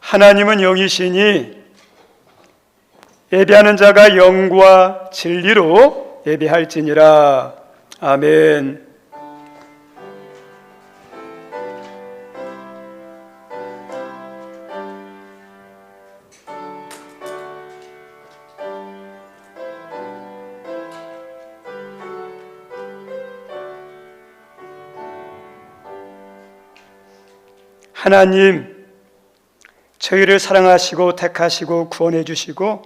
하나님은 영이시니 예배하는 자가 영과 진리로 예배할지니라. 아멘. 하나님, 저희를 사랑하시고 택하시고 구원해 주시고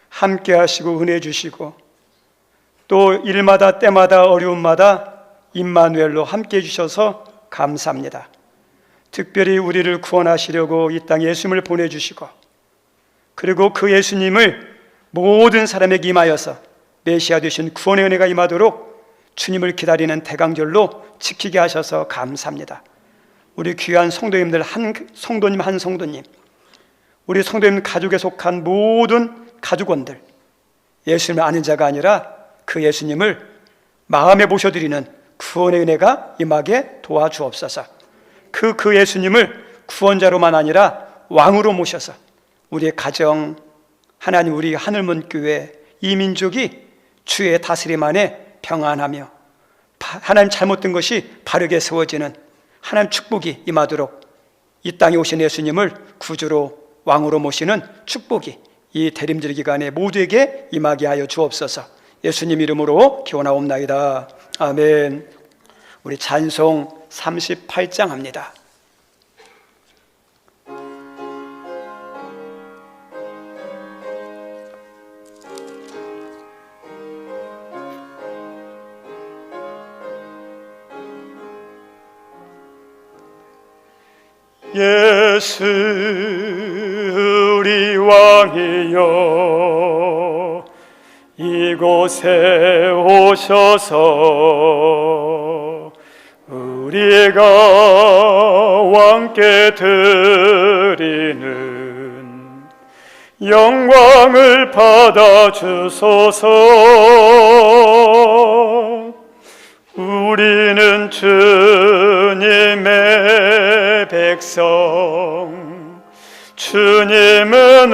함께 하시고 은혜 주시고 또 일마다 때마다 어려움마다 임마누엘로 함께 해 주셔서 감사합니다. 특별히 우리를 구원하시려고 이 땅에 예수님을 보내주시고 그리고 그 예수님을 모든 사람에게 임하여서 메시아 되신 구원의 은혜가 임하도록 주님을 기다리는 대강절로 지키게 하셔서 감사합니다. 우리 귀한 성도님들 한 성도님, 우리 성도님 가족에 속한 모든 가족원들, 예수님을 아는 자가 아니라 그 예수님을 마음에 모셔드리는 구원의 은혜가 임하게 도와주옵소서. 그 예수님을 구원자로만 아니라 왕으로 모셔서 우리의 가정, 하나님 우리 하늘문 교회, 이 민족이 주의 다스림 안에 평안하며 하나님 잘못된 것이 바르게 세워지는 하나님 축복이 임하도록 이 땅에 오신 예수님을 구주로 왕으로 모시는 축복이 이 대림절 기간에 모두에게 임하게 하여 주옵소서. 예수님 이름으로 기원하옵나이다. 아멘. 우리 찬송 38장 합니다. 예수 우리 왕이여 이곳에 오셔서 우리가 왕께 드리는 영광을 받아 주소서. 우리는 주님의 백성, 주님은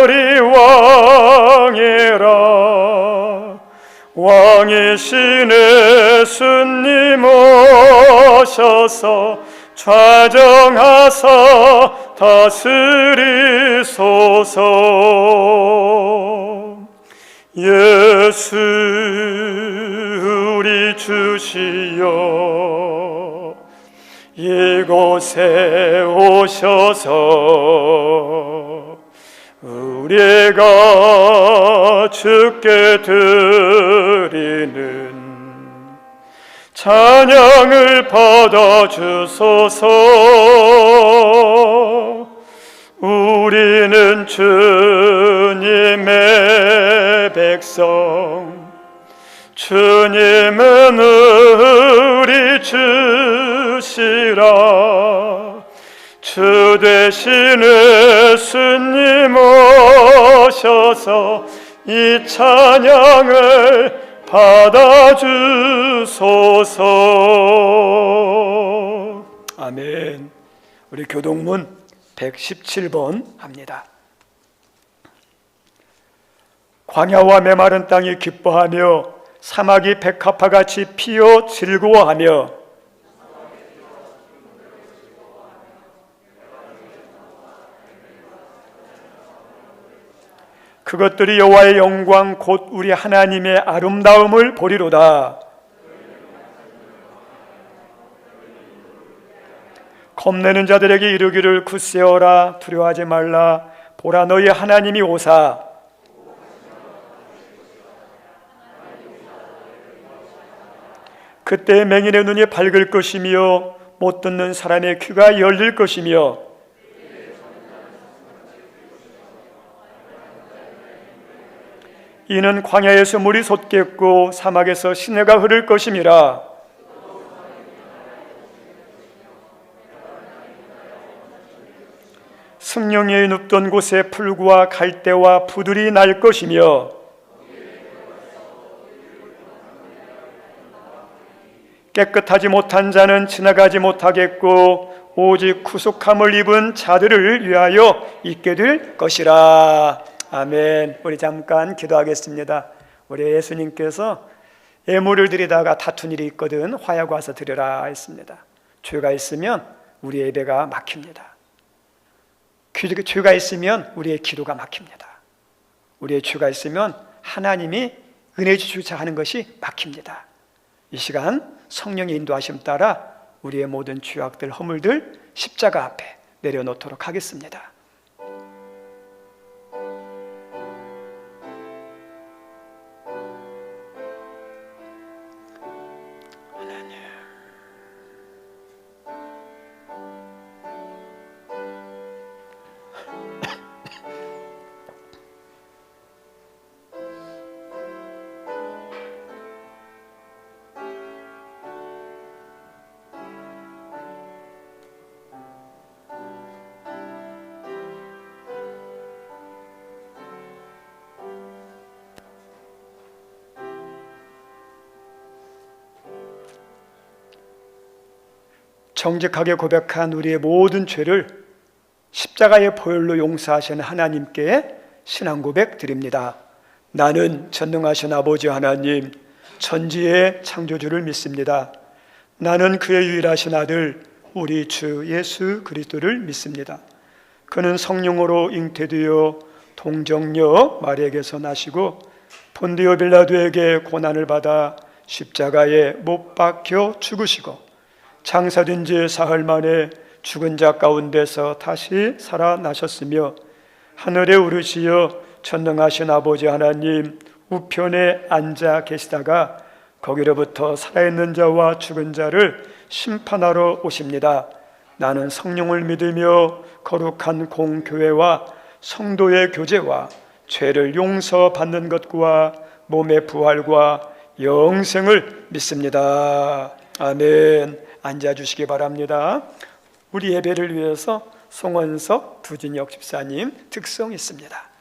우리 왕이라. 왕이신 예수님 오셔서 좌정하사 다스리소서. 예수 우리 주시여 이곳에 오셔서 우리가 주께 드리는 찬양을 받아 주소서. 우리는 주님의 백성, 주님은 우리 주시라. 주 대신 예수님 오셔서 이 찬양을 받아주소서. 아멘. 우리 교동문 117번 합니다. 광야와 메마른 땅이 기뻐하며 사막이 백합화같이 피어 즐거워하며 그것들이 여호와의 영광 곧 우리 하나님의 아름다움을 보리로다. 겁내는 자들에게 이르기를 굳세어라 두려워하지 말라. 보라 너희 하나님이 오사 그때 맹인의 눈이 밝을 것이며 못 듣는 사람의 귀가 열릴 것이며 이는 광야에서 물이 솟겠고 사막에서 시내가 흐를 것임이라. 승령이 눕던 곳에 풀과 갈대와 부들이 날 것이며 깨끗하지 못한 자는 지나가지 못하겠고 오직 구속함을 입은 자들을 위하여 있게 될 것이라. 아멘. 우리 잠깐 기도하겠습니다. 우리 예수님께서 예물을 드리다가 다툰 일이 있거든 화약 와서 드려라 했습니다. 죄가 있으면 우리의 예배가 막힙니다. 죄가 있으면 우리의 기도가 막힙니다. 우리의 죄가 있으면 하나님이 은혜 주시고자 하는 것이 막힙니다. 이 시간 성령의 인도하심 따라 우리의 모든 죄악들, 허물들 십자가 앞에 내려놓도록 하겠습니다. 정직하게 고백한 우리의 모든 죄를 십자가의 보혈로 용서하시는 하나님께 신앙 고백 드립니다. 나는 전능하신 아버지 하나님, 천지의 창조주를 믿습니다. 나는 그의 유일하신 아들 우리 주 예수 그리스도를 믿습니다. 그는 성령으로 잉태되어 동정녀 마리아에게서 나시고 본디오 빌라도에게 고난을 받아 십자가에 못 박혀 죽으시고 장사된 지 사흘 만에 죽은 자 가운데서 다시 살아나셨으며 하늘에 오르시어 전능하신 아버지 하나님 우편에 앉아 계시다가 거기로부터 살아있는 자와 죽은 자를 심판하러 오십니다. 나는 성령을 믿으며 거룩한 공교회와 성도의 교제와 죄를 용서받는 것과 몸의 부활과 영생을 믿습니다. 아멘. 앉아주시기 바랍니다. 우리 예배를 위해서 송원석 두진혁 집사님 특송 있습니다.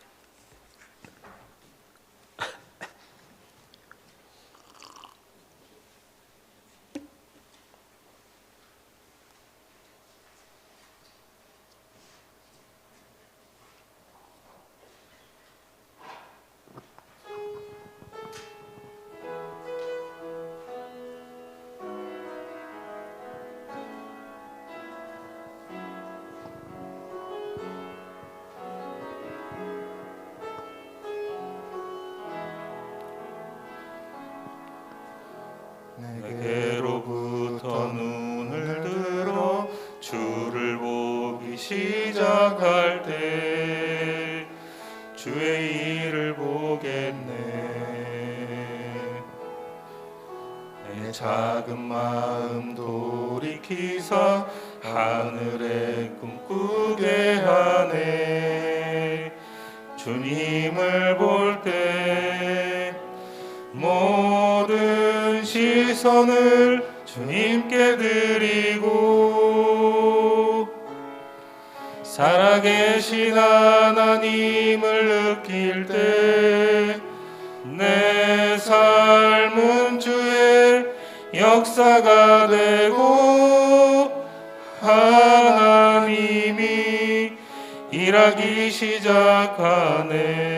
내게로부터 눈을 들어 주를 보기 시작할 때 주의 일을 보겠네. 내 작은 마음 돌이키사 하늘에 꿈꾸게 하네. 주님을 볼 때 모든 시선을 주님께 드리고 살아계신 하나님을 느낄 때 내 삶은 주의 역사가 되고 하나님이 일하기 시작하네.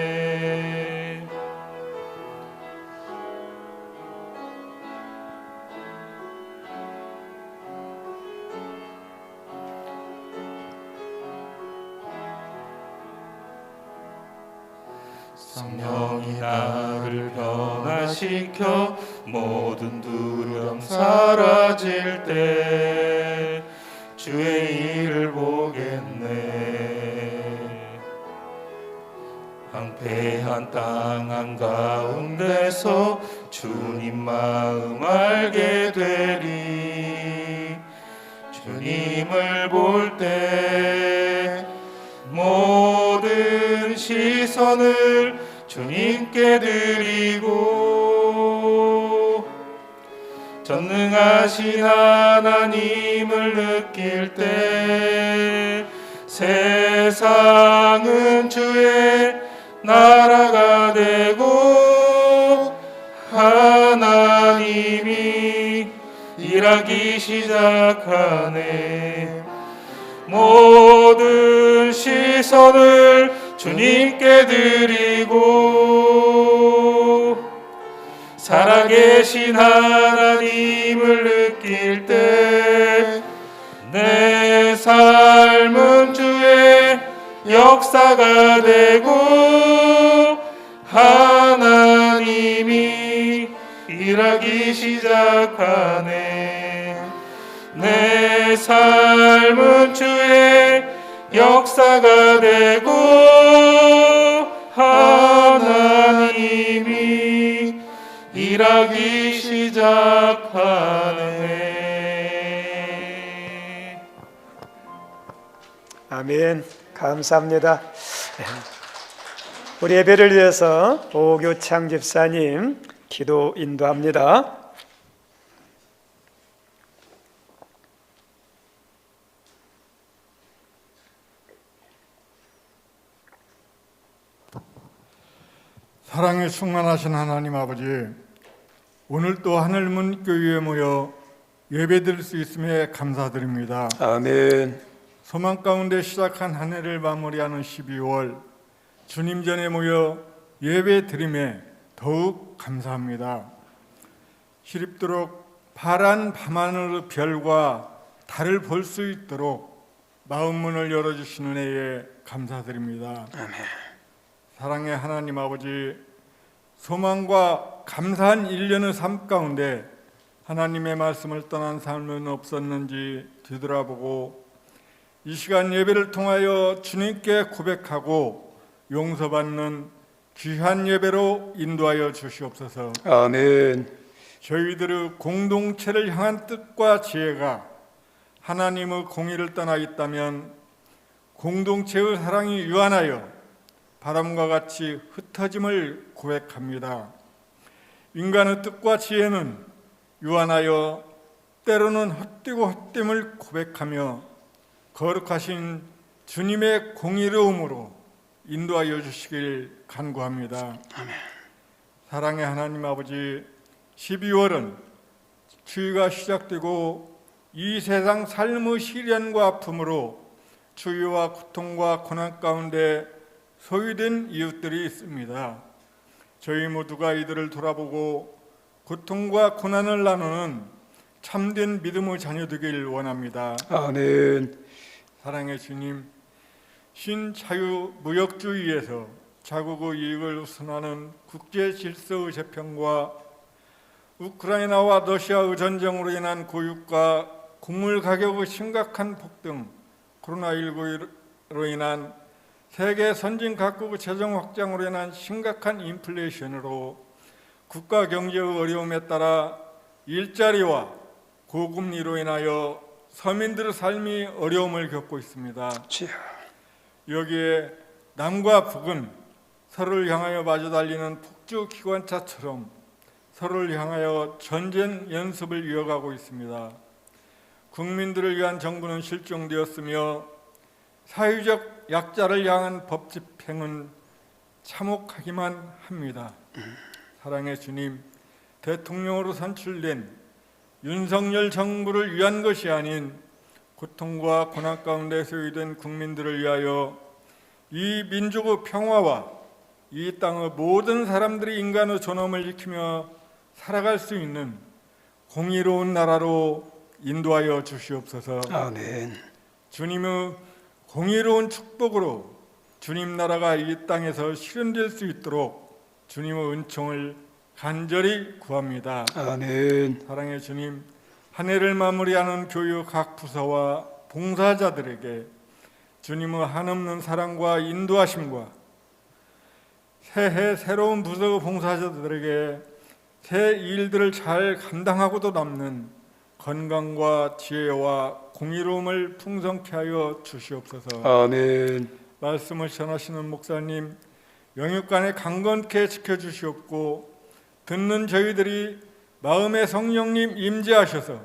성령이 나를 변화시켜 모든 두려움 사라질 때 주의 일을 보겠네. 황폐한 땅 한가운데서 주님 마음 알게 되리. 주님을 볼 때 모든 시선을 주님께 드리고 전능하신 하나님을 느낄 때 세상은 주의 나라가 되고 하나님이 일하기 시작하네. 모든 시선을 주님께 드리고 살아계신 하나님을 느낄 때 내 삶은 주의 역사가 되고 하나님이 일하기 시작하네. 내 삶은 주의 역사가 되고 하나님이 일하기 시작하네. 아멘. 감사합니다. 우리 예배를 위해서 오교창 집사님 기도 인도합니다. 사랑에 충만하신 하나님 아버지, 오늘 또 하늘문 교회에 모여 예배드릴 수 있음에 감사드립니다. 아멘. 소망 가운데 시작한 한 해를 마무리하는 12월, 주님 전에 모여 예배 드림에 더욱 감사합니다. 시립도록 파란 밤하늘 별과 달을 볼 수 있도록 마음 문을 열어주시는 애에 감사드립니다. 아멘. 사랑의 하나님 아버지, 소망과 감사한 1년의 삶 가운데 하나님의 말씀을 떠난 삶은 없었는지 뒤돌아보고 이 시간 예배를 통하여 주님께 고백하고 용서받는 귀한 예배로 인도하여 주시옵소서. 아멘. 저희들의 공동체를 향한 뜻과 지혜가 하나님의 공의를 떠나 있다면 공동체의 사랑이 유한하여 바람과 같이 흩어짐을 고백합니다. 인간의 뜻과 지혜는 유한하여 때로는 헛되고 헛됨을 고백하며 거룩하신 주님의 공의로움으로 인도하여 주시길 간구합니다. 아멘. 사랑의 하나님 아버지, 12월은 추위가 시작되고 이 세상 삶의 시련과 아픔으로 추위와 고통과 고난 가운데 소외된 이웃들이 있습니다. 저희 모두가 이들을 돌아보고 고통과 고난을 나누는 참된 믿음의 자녀 되길 원합니다. 아멘. 사랑의 주님, 신자유무역주의에서 자국의 이익을 우선하는 국제 질서의 재편과 우크라이나와 러시아의 전쟁으로 인한 고육과 곡물 가격의 심각한 폭등, 코로나19로 인한 세계 선진 각국의 재정 확장으로 인한 심각한 인플레이션으로 국가 경제의 어려움에 따라 일자리와 고금리로 인하여 서민들의 삶이 어려움을 겪고 있습니다. 주여. 여기에 남과 북은 서로를 향하여 마주 달리는 폭주 기관차처럼 서로를 향하여 전쟁 연습을 이어가고 있습니다. 국민들을 위한 정부는 실종되었으며 사회적 약자를 향한 법 집행은 참혹하기만 합니다. 사랑의 주님, 대통령으로 선출된 윤석열 정부를 위한 것이 아닌 고통과 고난 가운데 소외된 국민들을 위하여 이 민족의 평화와 이 땅의 모든 사람들이 인간의 존엄을 지키며 살아갈 수 있는 공의로운 나라로 인도하여 주시옵소서. 아멘. 주님의 공의로운 축복으로 주님 나라가 이 땅에서 실현될 수 있도록 주님의 은총을 간절히 구합니다. 아멘. 사랑의 주님, 한 해를 마무리하는 교육 각 부서와 봉사자들에게 주님의 한없는 사랑과 인도하심과 새해 새로운 부서의 봉사자들에게 새 일들을 잘 감당하고도 남는 건강과 지혜와 공의로움을 풍성케 하여 주시옵소서. 아멘. 말씀을 전하시는 목사님 영육간에 강건케 지켜주시옵고 듣는 저희들이 마음의 성령님 임재하셔서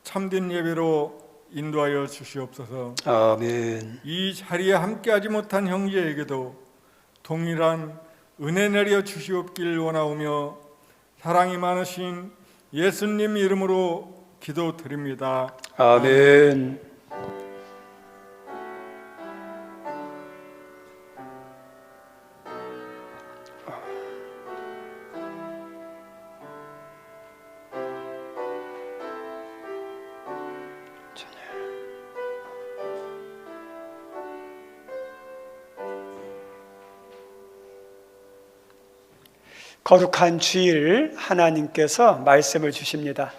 참된 예배로 인도하여 주시옵소서. 아멘. 이 자리에 함께하지 못한 형제에게도 동일한 은혜 내려 주시옵길 원하오며 사랑이 많으신 예수님 이름으로 기도드립니다. 아멘. 거룩한 주일 하나님께서 말씀을 주십니다.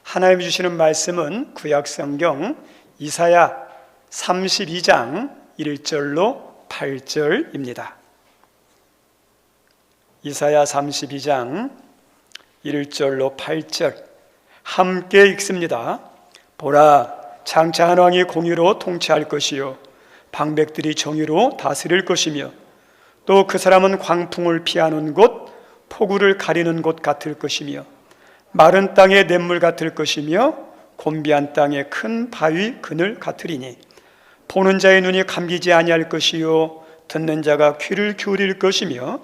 하나님 주시는 말씀은 구약성경 이사야 32장 1절로 8절입니다. 이사야 32장 1절로 8절 함께 읽습니다. 보라, 장차 한 왕이 공의로 통치할 것이요 방백들이 정의로 다스릴 것이며 또 그 사람은 광풍을 피하는 곳 폭우를 가리는 곳 같을 것이며 마른 땅의 냇물 같을 것이며 곤비한 땅의 큰 바위 그늘 같으리니 보는 자의 눈이 감기지 아니할 것이요 듣는 자가 귀를 기울일 것이며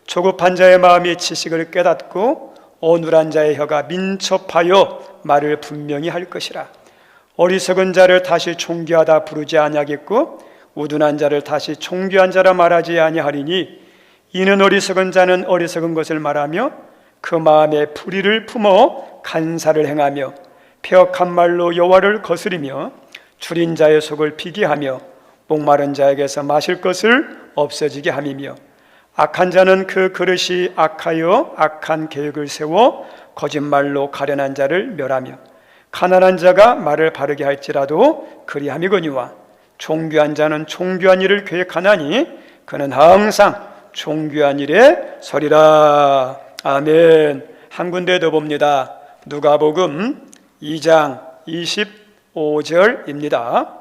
조급한 자의 마음이 지식을 깨닫고 어눌한 자의 혀가 민첩하여 말을 분명히 할 것이라. 어리석은 자를 다시 존귀하다 부르지 아니하겠고 우둔한 자를 다시 존귀한 자라 말하지 아니하리니 이는 어리석은 자는 어리석은 것을 말하며 그 마음에 불의를 품어 간사를 행하며 폐역한 말로 여호와를 거스리며 줄인 자의 속을 비게 하며 목마른 자에게서 마실 것을 없어지게 함이며 악한 자는 그 그릇이 악하여 악한 계획을 세워 거짓말로 가련한 자를 멸하며 가난한 자가 말을 바르게 할지라도 그리함이거니와 존귀한 자는 존귀한 일을 계획하나니 그는 항상 존귀한 일에 서리라. 아멘. 한 군데 더 봅니다. 누가복음 2장 25절입니다.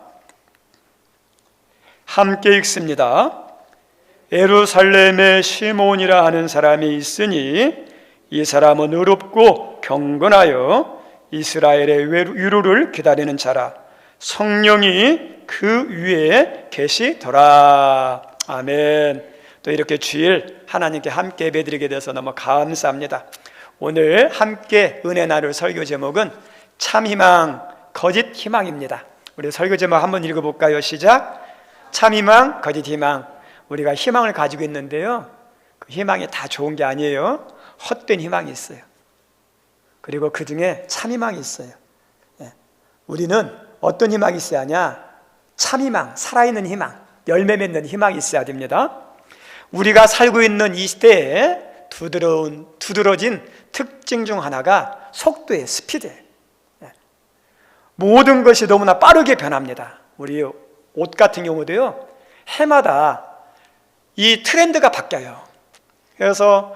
함께 읽습니다. 예루살렘에 시몬이라 하는 사람이 있으니 이 사람은 의롭고 경건하여 이스라엘의 위로를 기다리는 자라. 성령이 그 위에 계시더라. 아멘. 또 이렇게 주일 하나님께 함께 예배드리게 돼서 너무 감사합니다. 오늘 함께 은혜 나눌 설교 제목은 참희망, 거짓 희망입니다. 우리 설교 제목 한번 읽어볼까요? 시작. 참희망, 거짓 희망. 우리가 희망을 가지고 있는데요, 그 희망이 다 좋은 게 아니에요. 헛된 희망이 있어요. 그리고 그 중에 참희망이 있어요. 우리는 어떤 희망이 있어야 하냐? 참희망, 살아있는 희망, 열매 맺는 희망이 있어야 됩니다. 우리가 살고 있는 이 시대에 두드러진 특징 중 하나가 속도의 스피드예요. 모든 것이 너무나 빠르게 변합니다. 우리 옷 같은 경우도요, 해마다 이 트렌드가 바뀌어요. 그래서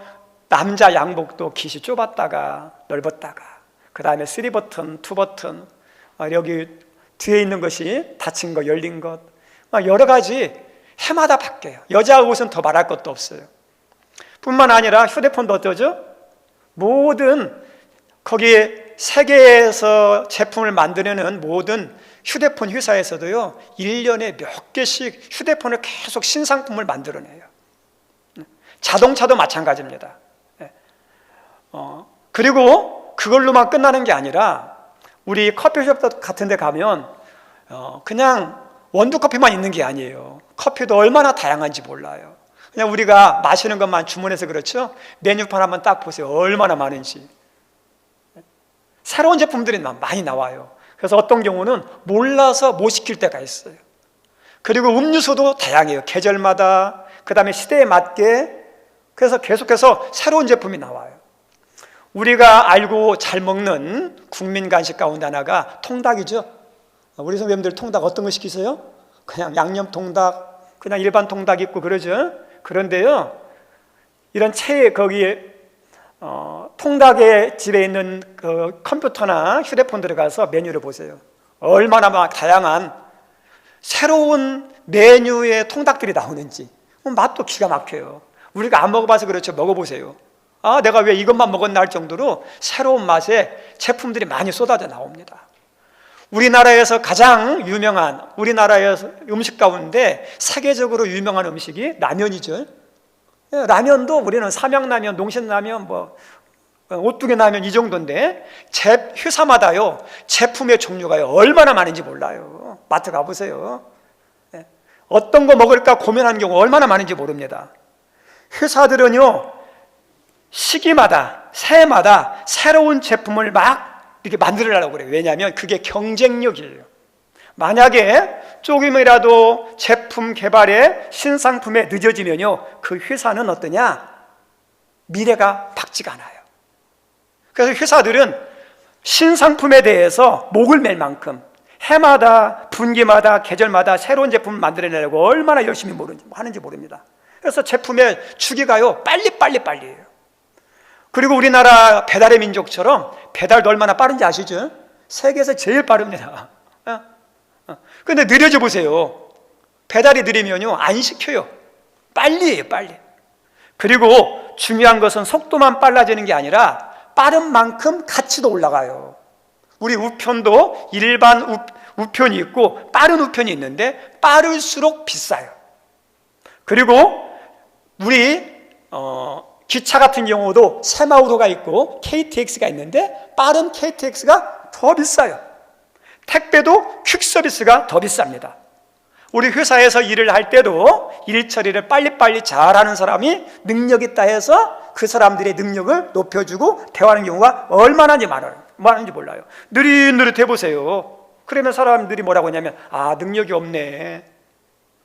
남자 양복도 깃이 좁았다가 넓었다가, 그 다음에 3버튼, 2버튼, 여기 뒤에 있는 것이 닫힌 거, 열린 것, 여러 가지 해마다 바뀌어요. 여자 옷은 더 말할 것도 없어요. 뿐만 아니라 휴대폰도 어떠죠? 모든 거기에 세계에서 제품을 만드는 모든 휴대폰 회사에서도요, 1년에 몇 개씩 휴대폰을 계속 신상품을 만들어내요. 자동차도 마찬가지입니다. 그리고 그걸로만 끝나는 게 아니라 우리 커피숍 같은 데 가면 그냥 원두커피만 있는 게 아니에요. 커피도 얼마나 다양한지 몰라요. 그냥 우리가 마시는 것만 주문해서 그렇죠. 메뉴판 한번 딱 보세요. 얼마나 많은지. 새로운 제품들이 많이 나와요. 그래서 어떤 경우는 몰라서 못 시킬 때가 있어요. 그리고 음료수도 다양해요. 계절마다, 그 다음에 시대에 맞게. 그래서 계속해서 새로운 제품이 나와요. 우리가 알고 잘 먹는 국민 간식 가운데 하나가 통닭이죠. 우리 선배님들 통닭 어떤 거 시키세요? 그냥 양념 통닭, 그냥 일반 통닭 있고 그러죠. 그런데요, 이런 거기에 통닭의 집에 있는 그 컴퓨터나 휴대폰 들어가서 메뉴를 보세요. 얼마나 막 다양한 새로운 메뉴의 통닭들이 나오는지. 맛도 기가 막혀요. 우리가 안 먹어봐서 그렇죠. 먹어보세요. 아, 내가 왜 이것만 먹었나 할 정도로 새로운 맛의 제품들이 많이 쏟아져 나옵니다. 우리나라에서 가장 유명한 우리나라의 음식 가운데 세계적으로 유명한 음식이 라면이죠. 라면도 우리는 삼양라면, 농신라면, 오뚜기 나면 이 정도인데 회사마다요 제품의 종류가요 얼마나 많은지 몰라요. 마트 가보세요. 어떤 거 먹을까 고민하는 경우 얼마나 많은지 모릅니다. 회사들은요 시기마다 새해마다 새로운 제품을 막 이렇게 만들으려고 그래요. 왜냐하면 그게 경쟁력이에요. 만약에 조금이라도 제품 개발에 신상품에 늦어지면요 그 회사는 어떠냐? 미래가 밝지가 않아요. 그래서 회사들은 신상품에 대해서 목을 մեր 만큼 해마다 분기마다 계절마다 새로운 제품을 만들어내려고 얼마나 열심히 하는지 모릅니다. 그래서 제품의 주기가요 빨리해요. 그리고 우리나라 배달의 민족처럼 배달도 얼마나 빠른지 아시죠? 세계에서 제일 빠릅니다. 근데 느려져 보세요. 배달이 느리면요 안 시켜요. 빨리. 그리고 중요한 것은 속도만 빨라지는 게 아니라 빠른 만큼 가치도 올라가요. 우리 우편도 일반 우편이 있고 빠른 우편이 있는데 빠를수록 비싸요. 그리고 우리 기차 같은 경우도 새마을호가 있고 KTX가 있는데 빠른 KTX가 더 비싸요. 택배도 퀵서비스가 더 비쌉니다. 우리 회사에서 일을 할 때도 일 처리를 빨리빨리 잘하는 사람이 능력 있다 해서 그 사람들의 능력을 높여주고 대화하는 경우가 얼마나 많은지 몰라요. 느릿느릿 해보세요. 그러면 사람들이 뭐라고 하냐면 능력이 없네.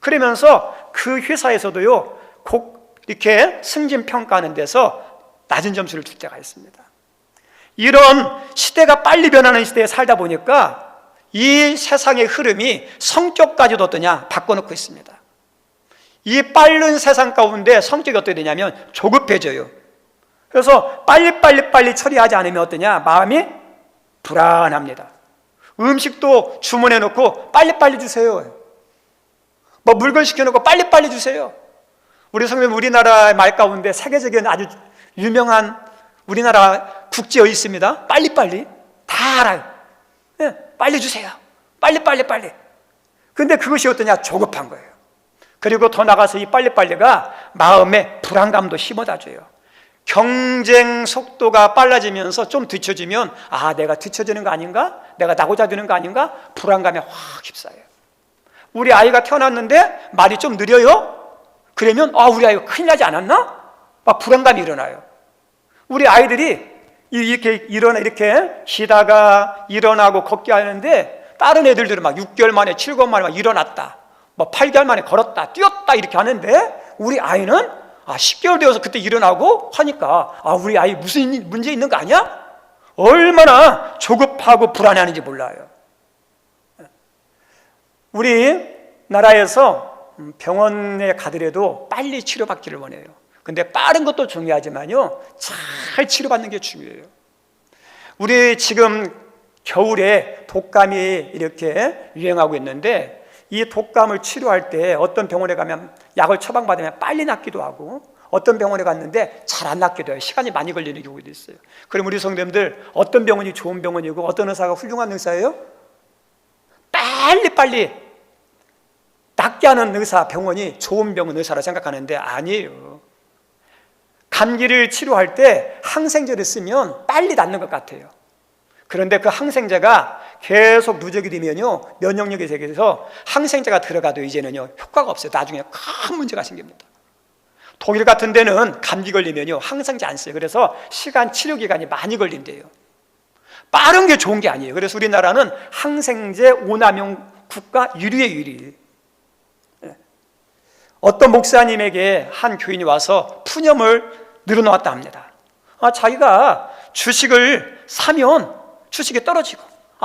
그러면서 그 회사에서도요 꼭 이렇게 승진평가하는 데서 낮은 점수를 줄 때가 있습니다. 이런 시대가 빨리 변하는 시대에 살다 보니까 이 세상의 흐름이 성격까지도 어떠냐 바꿔놓고 있습니다. 이 빠른 세상 가운데 성격이 어떻게 되냐면 조급해져요. 그래서 빨리 처리하지 않으면 어떠냐 마음이 불안합니다. 음식도 주문해 놓고 빨리 주세요. 뭐 물건 시켜놓고 빨리 주세요. 우리 성도님 우리나라 말 가운데 세계적인 아주 유명한 우리나라 국제어 있습니다. 빨리 다 알아요. 빨리 주세요. 빨리. 근데 그것이 어떠냐 조급한 거예요. 그리고 더 나가서 이 빨리가 마음에 불안감도 심어다 줘요. 경쟁 속도가 빨라지면서 좀 뒤처지면 내가 뒤처지는 거 아닌가? 내가 나고자 되는 거 아닌가? 불안감에 확 휩싸여요. 우리 아이가 태어났는데 말이 좀 느려요? 그러면 우리 아이가 큰일 나지 않았나? 막 불안감이 일어나요. 우리 아이들이 이렇게 쉬다가 일어나고 걷기 하는데 다른 애들은 막 6개월 만에 7개월 만에 막 일어났다, 뭐 8개월 만에 걸었다, 뛰었다 이렇게 하는데 우리 아이는 10개월 되어서 그때 일어나고 하니까 우리 아이 무슨 문제 있는 거 아니야? 얼마나 조급하고 불안해하는지 몰라요. 우리 나라에서 병원에 가더라도 빨리 치료받기를 원해요. 근데 빠른 것도 중요하지만요 잘 치료받는 게 중요해요. 우리 지금 겨울에 독감이 이렇게 유행하고 있는데 이 독감을 치료할 때 어떤 병원에 가면 약을 처방받으면 빨리 낫기도 하고 어떤 병원에 갔는데 잘 안 낫기도 해요. 시간이 많이 걸리는 경우도 있어요. 그럼 우리 성도님들 어떤 병원이 좋은 병원이고 어떤 의사가 훌륭한 의사예요? 빨리 낫게 하는 의사, 병원이 좋은 병원 의사라 생각하는데 아니에요. 감기를 치료할 때 항생제를 쓰면 빨리 낫는 것 같아요. 그런데 그 항생제가 계속 누적이 되면요 면역력이 생겨서 항생제가 들어가도 이제는요 효과가 없어요. 나중에 큰 문제가 생깁니다. 독일 같은 데는 감기 걸리면요 항생제 안 써요. 그래서 치료 기간이 많이 걸린대요. 빠른 게 좋은 게 아니에요. 그래서 우리나라는 항생제 오남용 국가 1위에 1위. 어떤 목사님에게 한 교인이 와서 푸념을 늘어놓았다 합니다. 자기가 주식을 사면 주식이 떨어지고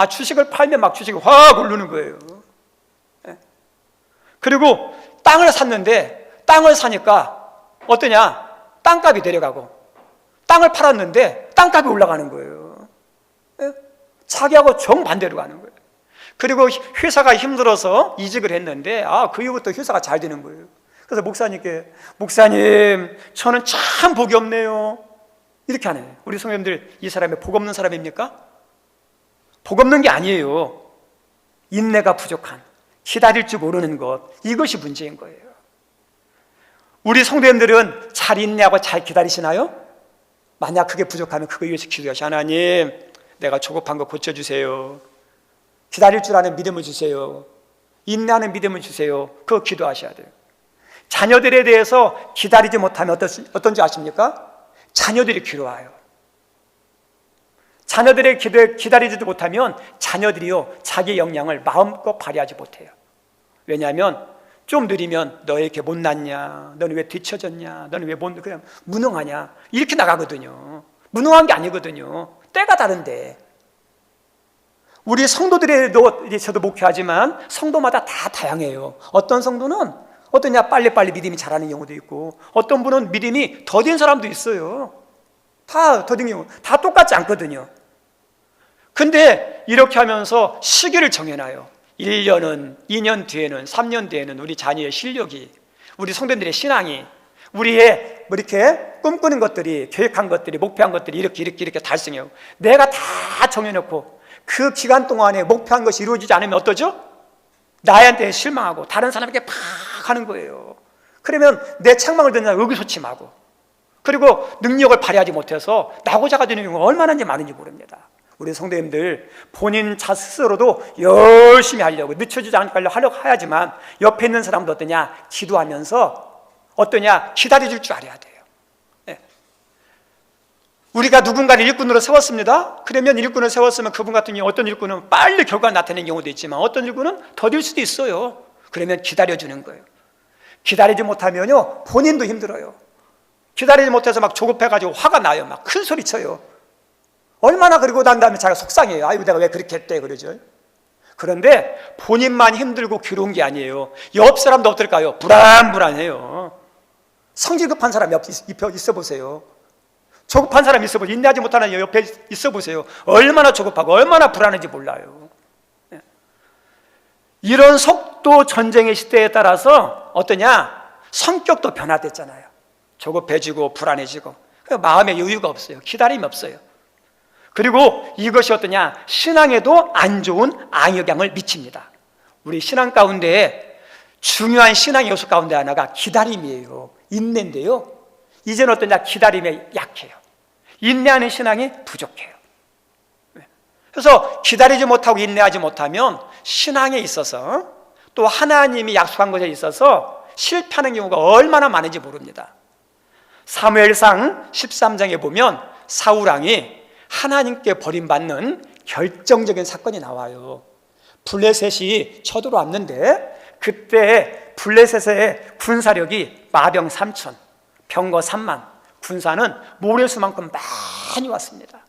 주식을 팔면 막 주식이 확 오르는 거예요. 그리고 땅을 샀는데 땅을 사니까 어떠냐? 땅값이 내려가고 땅을 팔았는데 땅값이 올라가는 거예요. 자기하고 정반대로 가는 거예요. 그리고 회사가 힘들어서 이직을 했는데 그 이후부터 회사가 잘 되는 거예요. 그래서 목사님께 목사님 저는 참 복이 없네요 이렇게 하네요. 우리 성도님들 이 사람이 복 없는 사람입니까? 복 없는 게 아니에요. 인내가 부족한, 기다릴 줄 모르는 것, 이것이 문제인 거예요. 우리 성도님들은 잘 인내하고 잘 기다리시나요? 만약 그게 부족하면 그거 위해서 기도하시. 하나님, 내가 조급한 거 고쳐주세요. 기다릴 줄 아는 믿음을 주세요. 인내하는 믿음을 주세요. 그거 기도하셔야 돼요. 자녀들에 대해서 기다리지 못하면 어떤지 아십니까? 자녀들이 괴로워요. 자녀들의 기다리지도 못하면 자녀들이요, 자기 역량을 마음껏 발휘하지 못해요. 왜냐하면 좀 느리면 너 이렇게 못났냐, 너는 왜 뒤처졌냐, 너는 왜 그냥 무능하냐, 이렇게 나가거든요. 무능한 게 아니거든요. 때가 다른데. 우리 성도들에도 이제 저도 목회하지만 성도마다 다 다양해요. 어떤 성도는 어떠냐, 빨리빨리 믿음이 자라는 경우도 있고, 어떤 분은 믿음이 더딘 사람도 있어요. 다 더딘 경우, 다 똑같지 않거든요. 근데 이렇게 하면서 시기를 정해놔요. 1년은, 2년 뒤에는, 3년 뒤에는 우리 자녀의 실력이, 우리 성도들의 신앙이, 우리의 뭐 이렇게 꿈꾸는 것들이, 계획한 것들이, 목표한 것들이 이렇게 달성해요. 내가 다 정해놓고 그 기간 동안에 목표한 것이 이루어지지 않으면 어떠죠? 나한테 실망하고 다른 사람에게 팍 하는 거예요. 그러면 내 책망을 듣는 사람 의기소침하고, 그리고 능력을 발휘하지 못해서 나고자가 되는 경우가 얼마나 많은지 모릅니다. 우리 성도님들 본인 스스로도 열심히 하려고, 늦춰지지 않게 하려고 해야지만 옆에 있는 사람도 어떠냐, 기도하면서 어떠냐, 기다려줄 줄 알아야 돼요. 네. 우리가 누군가를 일꾼으로 세웠습니다. 그러면 일꾼을 세웠으면 그분 같은 경우, 어떤 일꾼은 빨리 결과가 나타내는 경우도 있지만 어떤 일꾼은 더딜 수도 있어요. 그러면 기다려주는 거예요. 기다리지 못하면요, 본인도 힘들어요. 기다리지 못해서 막 조급해가지고 화가 나요. 막 큰 소리 쳐요. 얼마나, 그리고 난 다음에 자기가 속상해요. 아이고, 내가 왜 그렇게 했대, 그러죠. 그런데 본인만 힘들고 괴로운 게 아니에요. 옆 사람도 어떨까요? 불안해요. 성질 급한 사람 옆에 있어 보세요. 조급한 사람 있어 보세요. 인내하지 못하는 옆에 있어 보세요. 얼마나 조급하고 얼마나 불안한지 몰라요. 이런 속도 전쟁의 시대에 따라서 어떠냐, 성격도 변화됐잖아요. 조급해지고 불안해지고, 마음에 여유가 없어요. 기다림이 없어요. 그리고 이것이 어떠냐, 신앙에도 안 좋은 악영향을 미칩니다. 우리 신앙 가운데 중요한 신앙의 요소 가운데 하나가 기다림이에요. 인내인데요, 이제는 어떠냐, 기다림에 약해요. 인내하는 신앙이 부족해요. 그래서 기다리지 못하고 인내하지 못하면 신앙에 있어서, 또 하나님이 약속한 것에 있어서 실패하는 경우가 얼마나 많은지 모릅니다. 사무엘상 13장에 보면 사울왕이 하나님께 버림받는 결정적인 사건이 나와요. 블레셋이 쳐들어왔는데, 그때 블레셋의 군사력이 마병 3천, 병거 3만, 군사는 모래수만큼 많이 왔습니다.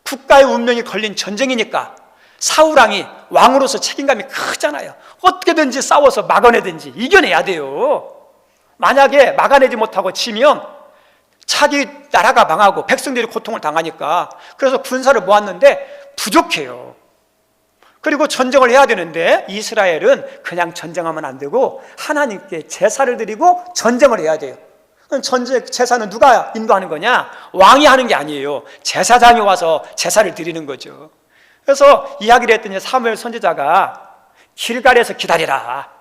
국가의 운명이 걸린 전쟁이니까 사울왕이 왕으로서 책임감이 크잖아요. 어떻게든지 싸워서 막아내든지 이겨내야 돼요. 만약에 막아내지 못하고 지면 자기 나라가 망하고 백성들이 고통을 당하니까, 그래서 군사를 모았는데 부족해요. 그리고 전쟁을 해야 되는데 이스라엘은 그냥 전쟁하면 안 되고 하나님께 제사를 드리고 전쟁을 해야 돼요. 전쟁 제사는 누가 인도하는 거냐? 왕이 하는 게 아니에요. 제사장이 와서 제사를 드리는 거죠. 그래서 이야기를 했더니 사무엘 선지자가 길갈에서 기다리라.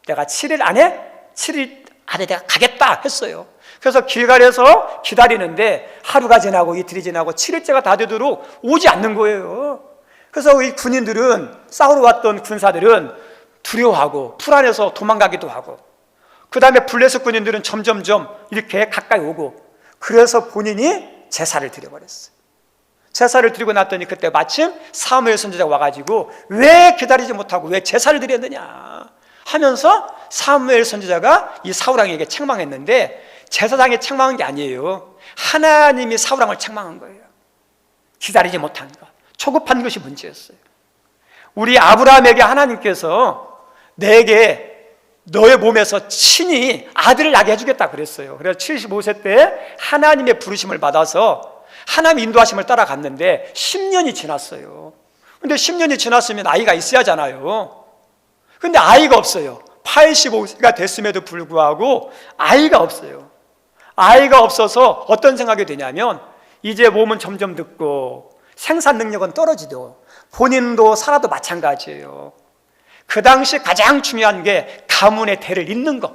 내가 7일 안에 내가 가겠다 했어요. 그래서 길갈에서 기다리는데 하루가 지나고 이틀이 지나고 7일째가 다 되도록 오지 않는 거예요. 그래서 이 군인들은, 싸우러 왔던 군사들은 두려워하고 불안해서 도망가기도 하고, 그 다음에 블레셋 군인들은 점점점 이렇게 가까이 오고, 그래서 본인이 제사를 드려버렸어요. 제사를 드리고 났더니 그때 마침 사무엘 선지자가 와가지고 왜 기다리지 못하고 왜 제사를 드렸느냐 하면서 사무엘 선지자가 이 사울왕에게 책망했는데, 제사장이 책망한 게 아니에요. 하나님이 사울왕을 책망한 거예요. 기다리지 못한 것, 초급한 것이 문제였어요. 우리 아브라함에게 하나님께서 내게 너의 몸에서 친히 아들을 낳게 해주겠다 그랬어요. 그래서 75세 때 하나님의 부르심을 받아서 하나님 인도하심을 따라갔는데 10년이 지났어요. 근데 10년이 지났으면 아이가 있어야 하잖아요. 근데 아이가 없어요. 85세가 됐음에도 불구하고 아이가 없어요. 아이가 없어서 어떤 생각이 드냐면, 이제 몸은 점점 늙고 생산 능력은 떨어지도 본인도 살아도 마찬가지예요. 그 당시 가장 중요한 게 가문의 대를 잇는 것,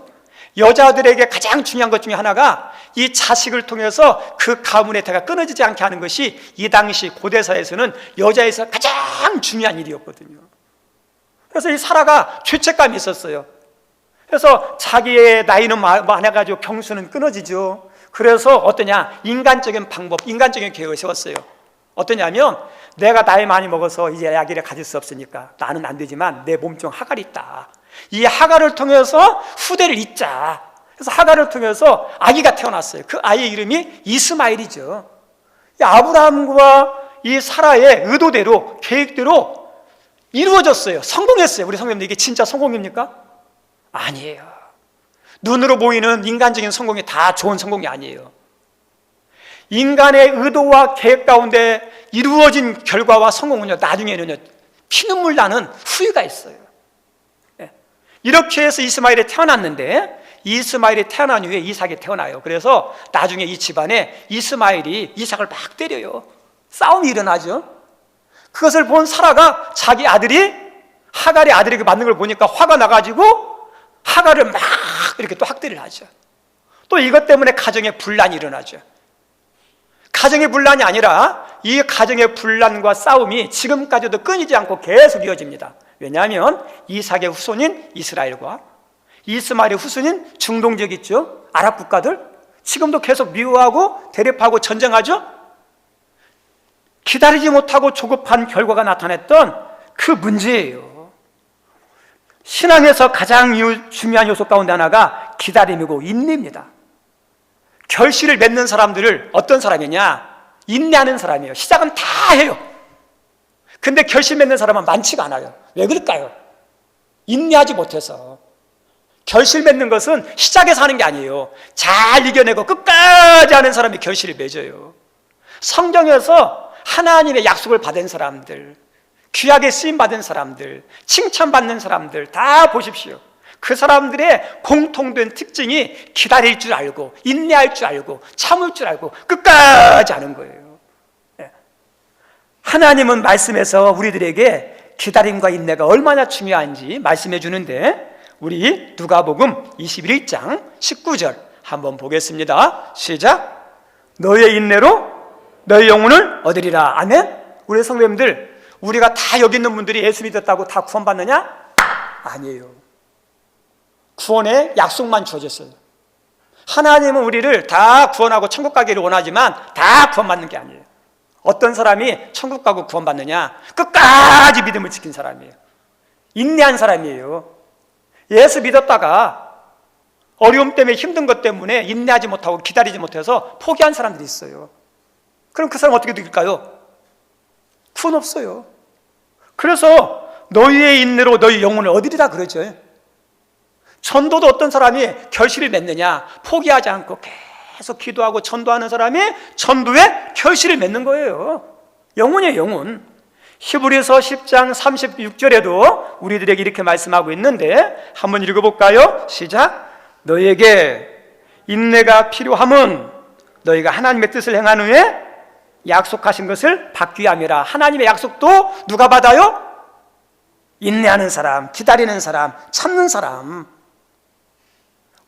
여자들에게 가장 중요한 것 중에 하나가 이 자식을 통해서 그 가문의 대가 끊어지지 않게 하는 것이 이 당시 고대사에서는 여자에서 가장 중요한 일이었거든요. 그래서 이 사라가 죄책감이 있었어요. 그래서 자기의 나이는 많아가지고 경수는 끊어지죠. 그래서 어떠냐, 인간적인 방법, 인간적인 계획을 세웠어요. 어떠냐면, 내가 나이 많이 먹어서 이제 아기를 가질 수 없으니까 나는 안 되지만 내 몸 중 하갈이 있다. 이 하갈을 통해서 후대를 잇자. 그래서 하갈을 통해서 아기가 태어났어요. 그 아이의 이름이 이스마엘이죠. 이 아브라함과 이 사라의 의도대로, 계획대로 이루어졌어요. 성공했어요. 우리 성도님들, 이게 진짜 성공입니까? 아니에요. 눈으로 보이는 인간적인 성공이 다 좋은 성공이 아니에요. 인간의 의도와 계획 가운데 이루어진 결과와 성공은요, 나중에는요, 피눈물 나는 후회가 있어요. 이렇게 해서 이스마엘이 태어났는데, 이스마엘이 태어난 후에 이삭이 태어나요. 그래서 나중에 이 집안에 이스마엘이 이삭을 막 때려요. 싸움이 일어나죠. 그것을 본 사라가 자기 아들이, 하갈의 아들에게 맞는 걸 보니까 화가 나가지고 하갈을 막 이렇게 또 학대를 하죠. 또 이것 때문에 가정에 분란이 일어나죠. 가정의 분란이 아니라 이 가정의 분란과 싸움이 지금까지도 끊이지 않고 계속 이어집니다. 왜냐하면 이삭의 후손인 이스라엘과 이스마엘의 후손인 중동 지역 있죠. 아랍 국가들 지금도 계속 미워하고 대립하고 전쟁하죠. 기다리지 못하고 조급한 결과가 나타냈던 그 문제예요. 신앙에서 가장 중요한 요소 가운데 하나가 기다림이고 인내입니다. 결실을 맺는 사람들을 어떤 사람이냐? 인내하는 사람이에요. 시작은 다 해요. 근데 결실 맺는 사람은 많지가 않아요. 왜 그럴까요? 인내하지 못해서. 결실 맺는 것은 시작에서 하는 게 아니에요. 잘 이겨내고 끝까지 하는 사람이 결실을 맺어요. 성경에서 하나님의 약속을 받은 사람들, 귀하게 쓰임받은 사람들, 칭찬받는 사람들 다 보십시오. 그 사람들의 공통된 특징이 기다릴 줄 알고, 인내할 줄 알고, 참을 줄 알고 끝까지 하는 거예요. 하나님은 말씀에서 우리들에게 기다림과 인내가 얼마나 중요한지 말씀해 주는데, 우리 누가복음 21장 19절 한번 보겠습니다. 시작. 너의 인내로 너의 영혼을 얻으리라. 아멘. 우리 성도님들, 우리가 다 여기 있는 분들이 예수 믿었다고 다 구원받느냐? 아니에요. 구원의 약속만 주어졌어요. 하나님은 우리를 다 구원하고 천국 가기를 원하지만 다 구원받는 게 아니에요. 어떤 사람이 천국 가고 구원받느냐? 끝까지 믿음을 지킨 사람이에요. 인내한 사람이에요. 예수 믿었다가 어려움 때문에 힘든 것 때문에 인내하지 못하고 기다리지 못해서 포기한 사람들이 있어요. 그럼 그 사람 어떻게 될까요? 구원 없어요. 그래서 너희의 인내로 너희 영혼을 얻으리라 그러죠. 전도도 어떤 사람이 결실을 맺느냐? 포기하지 않고 계속 기도하고 전도하는 사람이 전도에 결실을 맺는 거예요. 영혼이에요, 영혼. 히브리서 10장 36절에도 우리들에게 이렇게 말씀하고 있는데 한번 읽어볼까요? 시작. 너희에게 인내가 필요함은 너희가 하나님의 뜻을 행한 후에 약속하신 것을 받기 위함이라. 하나님의 약속도 누가 받아요? 인내하는 사람, 기다리는 사람, 참는 사람.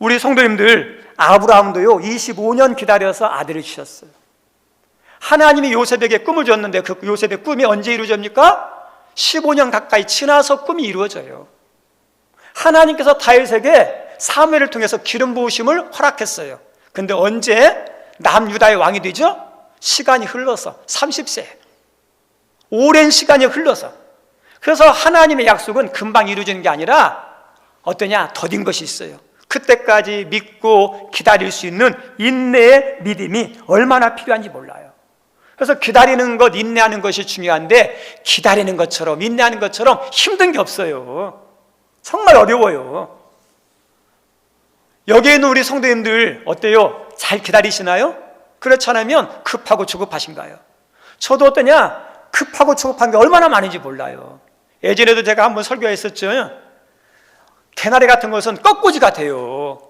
우리 성도님들, 아브라함도요 25년 기다려서 아들을 주셨어요. 하나님이 요셉에게 꿈을 줬는데 그 요셉의 꿈이 언제 이루어집니까? 15년 가까이 지나서 꿈이 이루어져요. 하나님께서 다윗에게 사무엘을 통해서 기름 부으심을 허락했어요. 근데 언제 남유다의 왕이 되죠? 시간이 흘러서 30세. 오랜 시간이 흘러서. 그래서 하나님의 약속은 금방 이루어지는 게 아니라 어떠냐? 더딘 것이 있어요. 그때까지 믿고 기다릴 수 있는 인내의 믿음이 얼마나 필요한지 몰라요. 그래서 기다리는 것, 인내하는 것이 중요한데 기다리는 것처럼 인내하는 것처럼 힘든 게 없어요. 정말 어려워요. 여기에 있는 우리 성도님들 어때요? 잘 기다리시나요? 그렇지 않으면 급하고 조급하신가요? 저도 어떠냐? 급하고 조급한 게 얼마나 많은지 몰라요. 예전에도 제가 한번 설교했었죠. 개나리 같은 것은 꺾꽂이 같아요.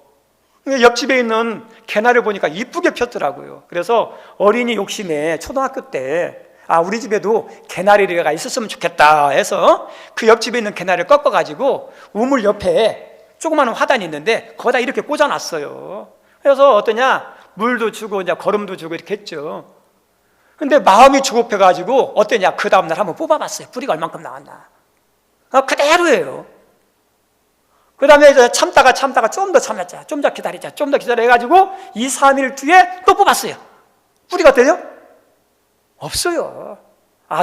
옆집에 있는 개나리를 보니까 이쁘게 폈더라고요. 그래서 어린이 욕심에 초등학교 때 우리 집에도 개나리가 있었으면 좋겠다 해서 그 옆집에 있는 개나리를 꺾어가지고 우물 옆에 조그마한 화단이 있는데 거기다 이렇게 꽂아놨어요. 그래서 어떠냐? 물도 주고 이제 거름도 주고 이렇게 했죠. 근데 마음이 조급해가지고 어땠냐? 그 다음날 한번 뽑아봤어요. 뿌리가 얼만큼 나왔나. 그대로예요. 그 다음에 이제 참다가 좀 더 참았자, 좀 더 기다리자, 좀 더 기다려 해가지고 2, 3일 뒤에 또 뽑았어요. 뿌리가 어때요? 없어요.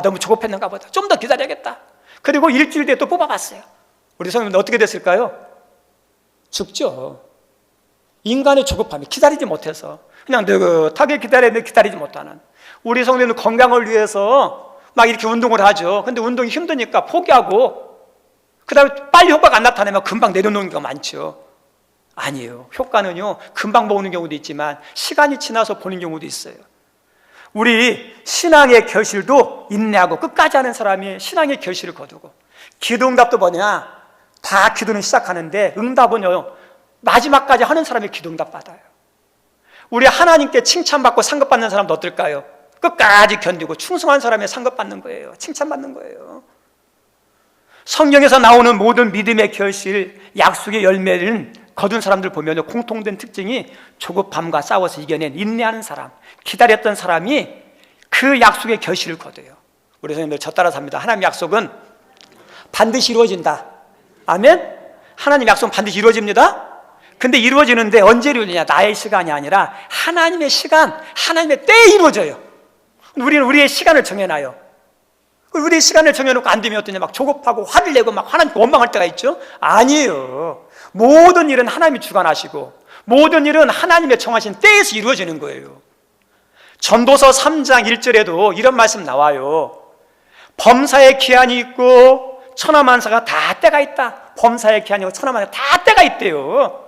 너무 조급했는가 보다. 좀 더 기다려야겠다. 그리고 일주일 뒤에 또 뽑아봤어요. 우리 성도님들 어떻게 됐을까요? 죽죠. 인간의 조급함이 기다리지 못해서 그냥 느긋하게 기다리는데 기다리지 못하는 우리 성도님들 건강을 위해서 막 이렇게 운동을 하죠. 근데 운동이 힘드니까 포기하고 그 다음에 빨리 효과가 안 나타나면 금방 내려놓는 경우가 많죠. 아니에요. 효과는요 금방 보는 경우도 있지만 시간이 지나서 보는 경우도 있어요. 우리 신앙의 결실도 인내하고 끝까지 하는 사람이 신앙의 결실을 거두고, 기도응답도 뭐냐? 다 기도는 시작하는데 응답은요 마지막까지 하는 사람이 기도응답 받아요. 우리 하나님께 칭찬받고 상급받는 사람도 어떨까요? 끝까지 견디고 충성한 사람의 상급받는 거예요. 칭찬받는 거예요. 성경에서 나오는 모든 믿음의 결실, 약속의 열매를 거둔 사람들 보면 공통된 특징이 조급함과 싸워서 이겨낸 인내하는 사람, 기다렸던 사람이 그 약속의 결실을 거둬요. 우리 선생님들 저 따라 삽니다. 하나님 약속은 반드시 이루어진다. 아멘? 하나님 약속은 반드시 이루어집니다. 근데 이루어지는데 언제 이루어지냐? 나의 시간이 아니라 하나님의 시간, 하나님의 때에 이루어져요. 우리는 우리의 시간을 정해놔요. 우리의 시간을 정해놓고 안 되면 어떠냐? 막 조급하고 화를 내고 막 하나님께 원망할 때가 있죠? 아니에요. 모든 일은 하나님이 주관하시고 모든 일은 하나님의 정하신 때에서 이루어지는 거예요. 전도서 3장 1절에도 이런 말씀 나와요. 범사의 기한이 있고 천하만사가 다 때가 있다. 범사의 기한이 있고 천하만사가 다 때가 있대요.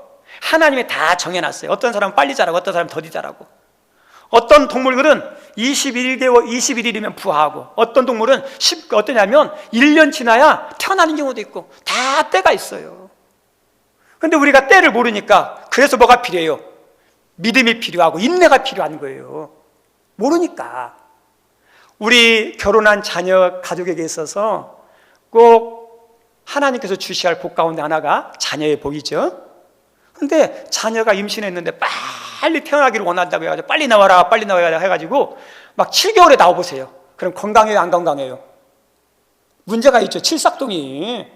하나님이 다 정해놨어요. 어떤 사람은 빨리 자라고 어떤 사람은 더디 자라고. 어떤 동물들은 21개월, 21일이면 부화하고 어떤 동물은 어떠냐면 1년 지나야 태어나는 경우도 있고 다 때가 있어요. 그런데 우리가 때를 모르니까 그래서 뭐가 필요해요? 믿음이 필요하고 인내가 필요한 거예요. 모르니까. 우리 결혼한 자녀 가족에게 있어서 꼭 하나님께서 주셔야 할 복 가운데 하나가 자녀의 복이죠. 근데 자녀가 임신했는데 빨리 태어나기를 원한다고 해가지고 빨리 나와라 해가지고 막 7개월에 나와보세요. 그럼 건강해요, 안 건강해요? 문제가 있죠. 칠삭동이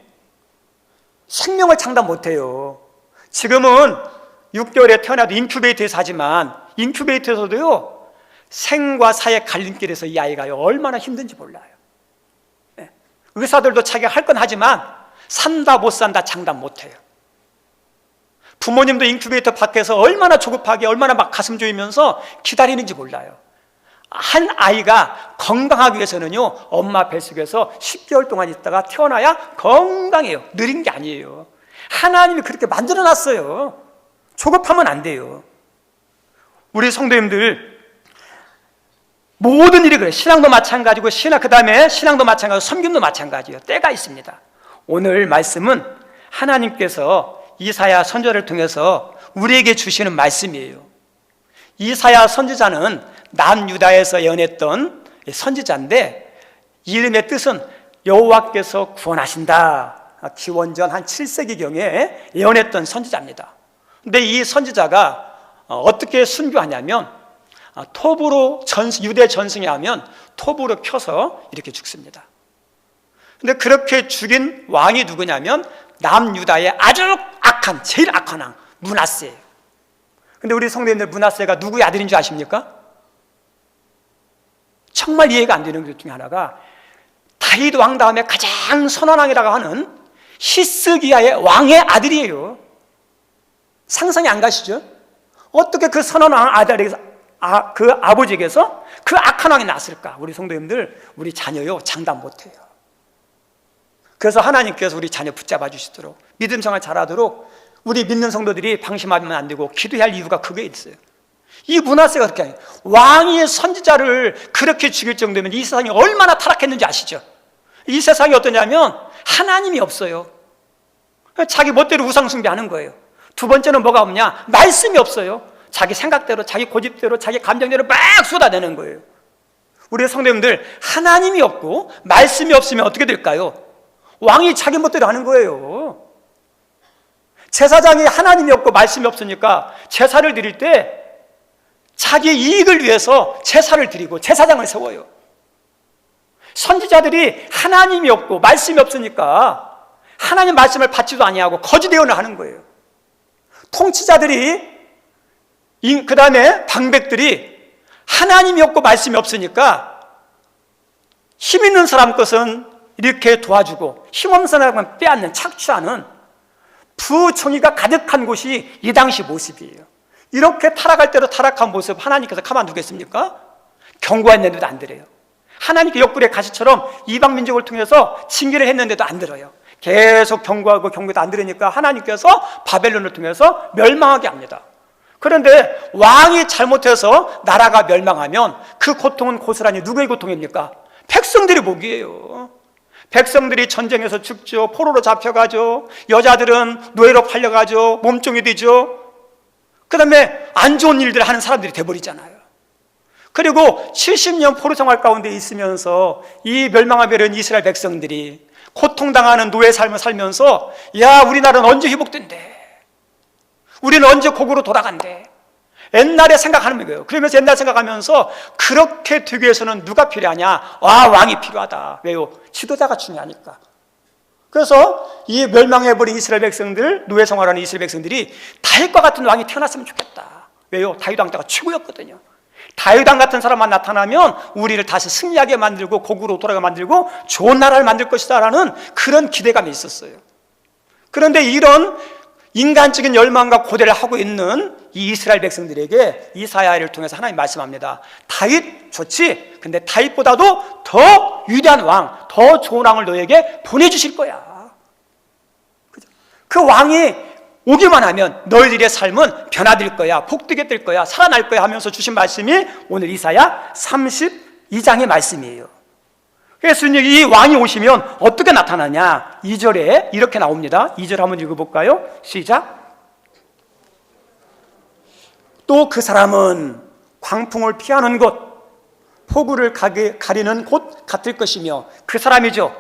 생명을 장담 못해요. 지금은 6개월에 태어나도 인큐베이터에서 하지만 인큐베이터에서도요 생과 사의 갈림길에서 이 아이가요 얼마나 힘든지 몰라요. 네. 의사들도 자기가 할 건 하지만 산다 못 산다 장담 못해요. 부모님도 인큐베이터 밖에서 얼마나 조급하게 얼마나 막 가슴 조이면서 기다리는지 몰라요. 한 아이가 건강하기 위해서는요 엄마 뱃속에서 10개월 동안 있다가 태어나야 건강해요. 느린 게 아니에요. 하나님이 그렇게 만들어놨어요. 조급하면 안 돼요. 우리 성도님들 모든 일이 그래요. 신앙도 마찬가지고 그 다음에 신앙도 마찬가지고 섬김도 마찬가지예요. 때가 있습니다. 오늘 말씀은 하나님께서 이사야 선지자를 통해서 우리에게 주시는 말씀이에요. 이사야 선지자는 남유다에서 예언했던 선지자인데 이름의 뜻은 여호와께서 구원하신다. 기원전 한 7세기경에 예언했던 선지자입니다. 근데 이 선지자가 어떻게 순교하냐면 톱으로 유대 전승에 하면 톱으로 켜서 이렇게 죽습니다. 근데 그렇게 죽인 왕이 누구냐면 남유다의 아주 악한 제일 악한 왕 므낫세예요. 근데 우리 성도님들 므낫세가 누구의 아들인 줄 아십니까? 정말 이해가 안 되는 것 중에 하나가 다윗 왕 다음에 가장 선한 왕이라고 하는 히스기야의 왕의 아들이에요. 상상이 안 가시죠? 어떻게 그 선한 왕 아들에게서 그 아버지에게서 그 악한 왕이 났을까? 우리 성도님들 우리 자녀요 장담 못해요. 그래서 하나님께서 우리 자녀 붙잡아 주시도록 믿음 생활 잘하도록 우리 믿는 성도들이 방심하면 안 되고 기도해야 할 이유가 그게 있어요. 이 므낫세가 그렇게 해요. 왕의 선지자를 그렇게 죽일 정도면 이 세상이 얼마나 타락했는지 아시죠? 이 세상이 어떠냐면 하나님이 없어요. 자기 멋대로 우상 숭배하는 거예요. 두 번째는 뭐가 없냐? 말씀이 없어요. 자기 생각대로 자기 고집대로 자기 감정대로 막 쏟아내는 거예요. 우리 성도님들 하나님이 없고 말씀이 없으면 어떻게 될까요? 왕이 자기 멋대로 하는 거예요. 제사장이 하나님이 없고 말씀이 없으니까 제사를 드릴 때 자기 이익을 위해서 제사를 드리고 제사장을 세워요. 선지자들이 하나님이 없고 말씀이 없으니까 하나님 말씀을 받지도 아니하고 거짓 예언을 하는 거예요. 통치자들이 그 다음에 방백들이 하나님이 없고 말씀이 없으니까 힘 있는 사람 것은 이렇게 도와주고 힘없는 사람은 빼앗는 착취하는 부총리가 가득한 곳이 이 당시 모습이에요. 이렇게 타락할 대로 타락한 모습 하나님께서 가만두겠습니까? 경고했는데도 안 들어요. 하나님께 옆구리에 가시처럼 이방 민족을 통해서 징계를 했는데도 안 들어요. 계속 경고하고 경고도 안 들으니까 하나님께서 바벨론을 통해서 멸망하게 합니다. 그런데 왕이 잘못해서 나라가 멸망하면 그 고통은 고스란히 누구의 고통입니까? 백성들의 복이에요. 백성들이 전쟁에서 죽죠. 포로로 잡혀가죠. 여자들은 노예로 팔려가죠. 몸종이 되죠. 그 다음에 안 좋은 일들을 하는 사람들이 돼버리잖아요. 그리고 70년 포로 생활 가운데 있으면서 이 멸망하려는 이스라엘 백성들이 고통당하는 노예 삶을 살면서 야, 우리나라는 언제 회복된대? 우리는 언제 고국으로 돌아간대? 옛날에 생각하는 거예요. 그러면서 옛날 생각하면서 그렇게 되기 위해서는 누가 필요하냐? 왕이 필요하다. 왜요? 지도자가 중요하니까. 그래서 이 멸망해버린 이스라엘 백성들, 노예 생활하는 이스라엘 백성들이 다윗과 같은 왕이 태어났으면 좋겠다. 왜요? 다윗 왕 때가 최고였거든요. 다윗 왕 같은 사람만 나타나면 우리를 다시 승리하게 만들고 고국으로 돌아가게 만들고 좋은 나라를 만들 것이다 라는 그런 기대감이 있었어요. 그런데 이런 인간적인 열망과 고대를 하고 있는 이 이스라엘 백성들에게 이사야를 통해서 하나님 말씀합니다. 다윗 좋지? 근데 다윗보다도 더 위대한 왕, 더 좋은 왕을 너에게 보내주실 거야. 그 왕이 오기만 하면 너희들의 삶은 변화될 거야, 복되게 될 거야, 살아날 거야 하면서 주신 말씀이 오늘 이사야 32장의 말씀이에요. 그래서 이 왕이 오시면 어떻게 나타나냐? 2절에 이렇게 나옵니다. 2절 한번 읽어볼까요? 시작. 또 그 사람은 광풍을 피하는 곳, 폭우를 가리는 곳 같을 것이며, 그 사람이죠.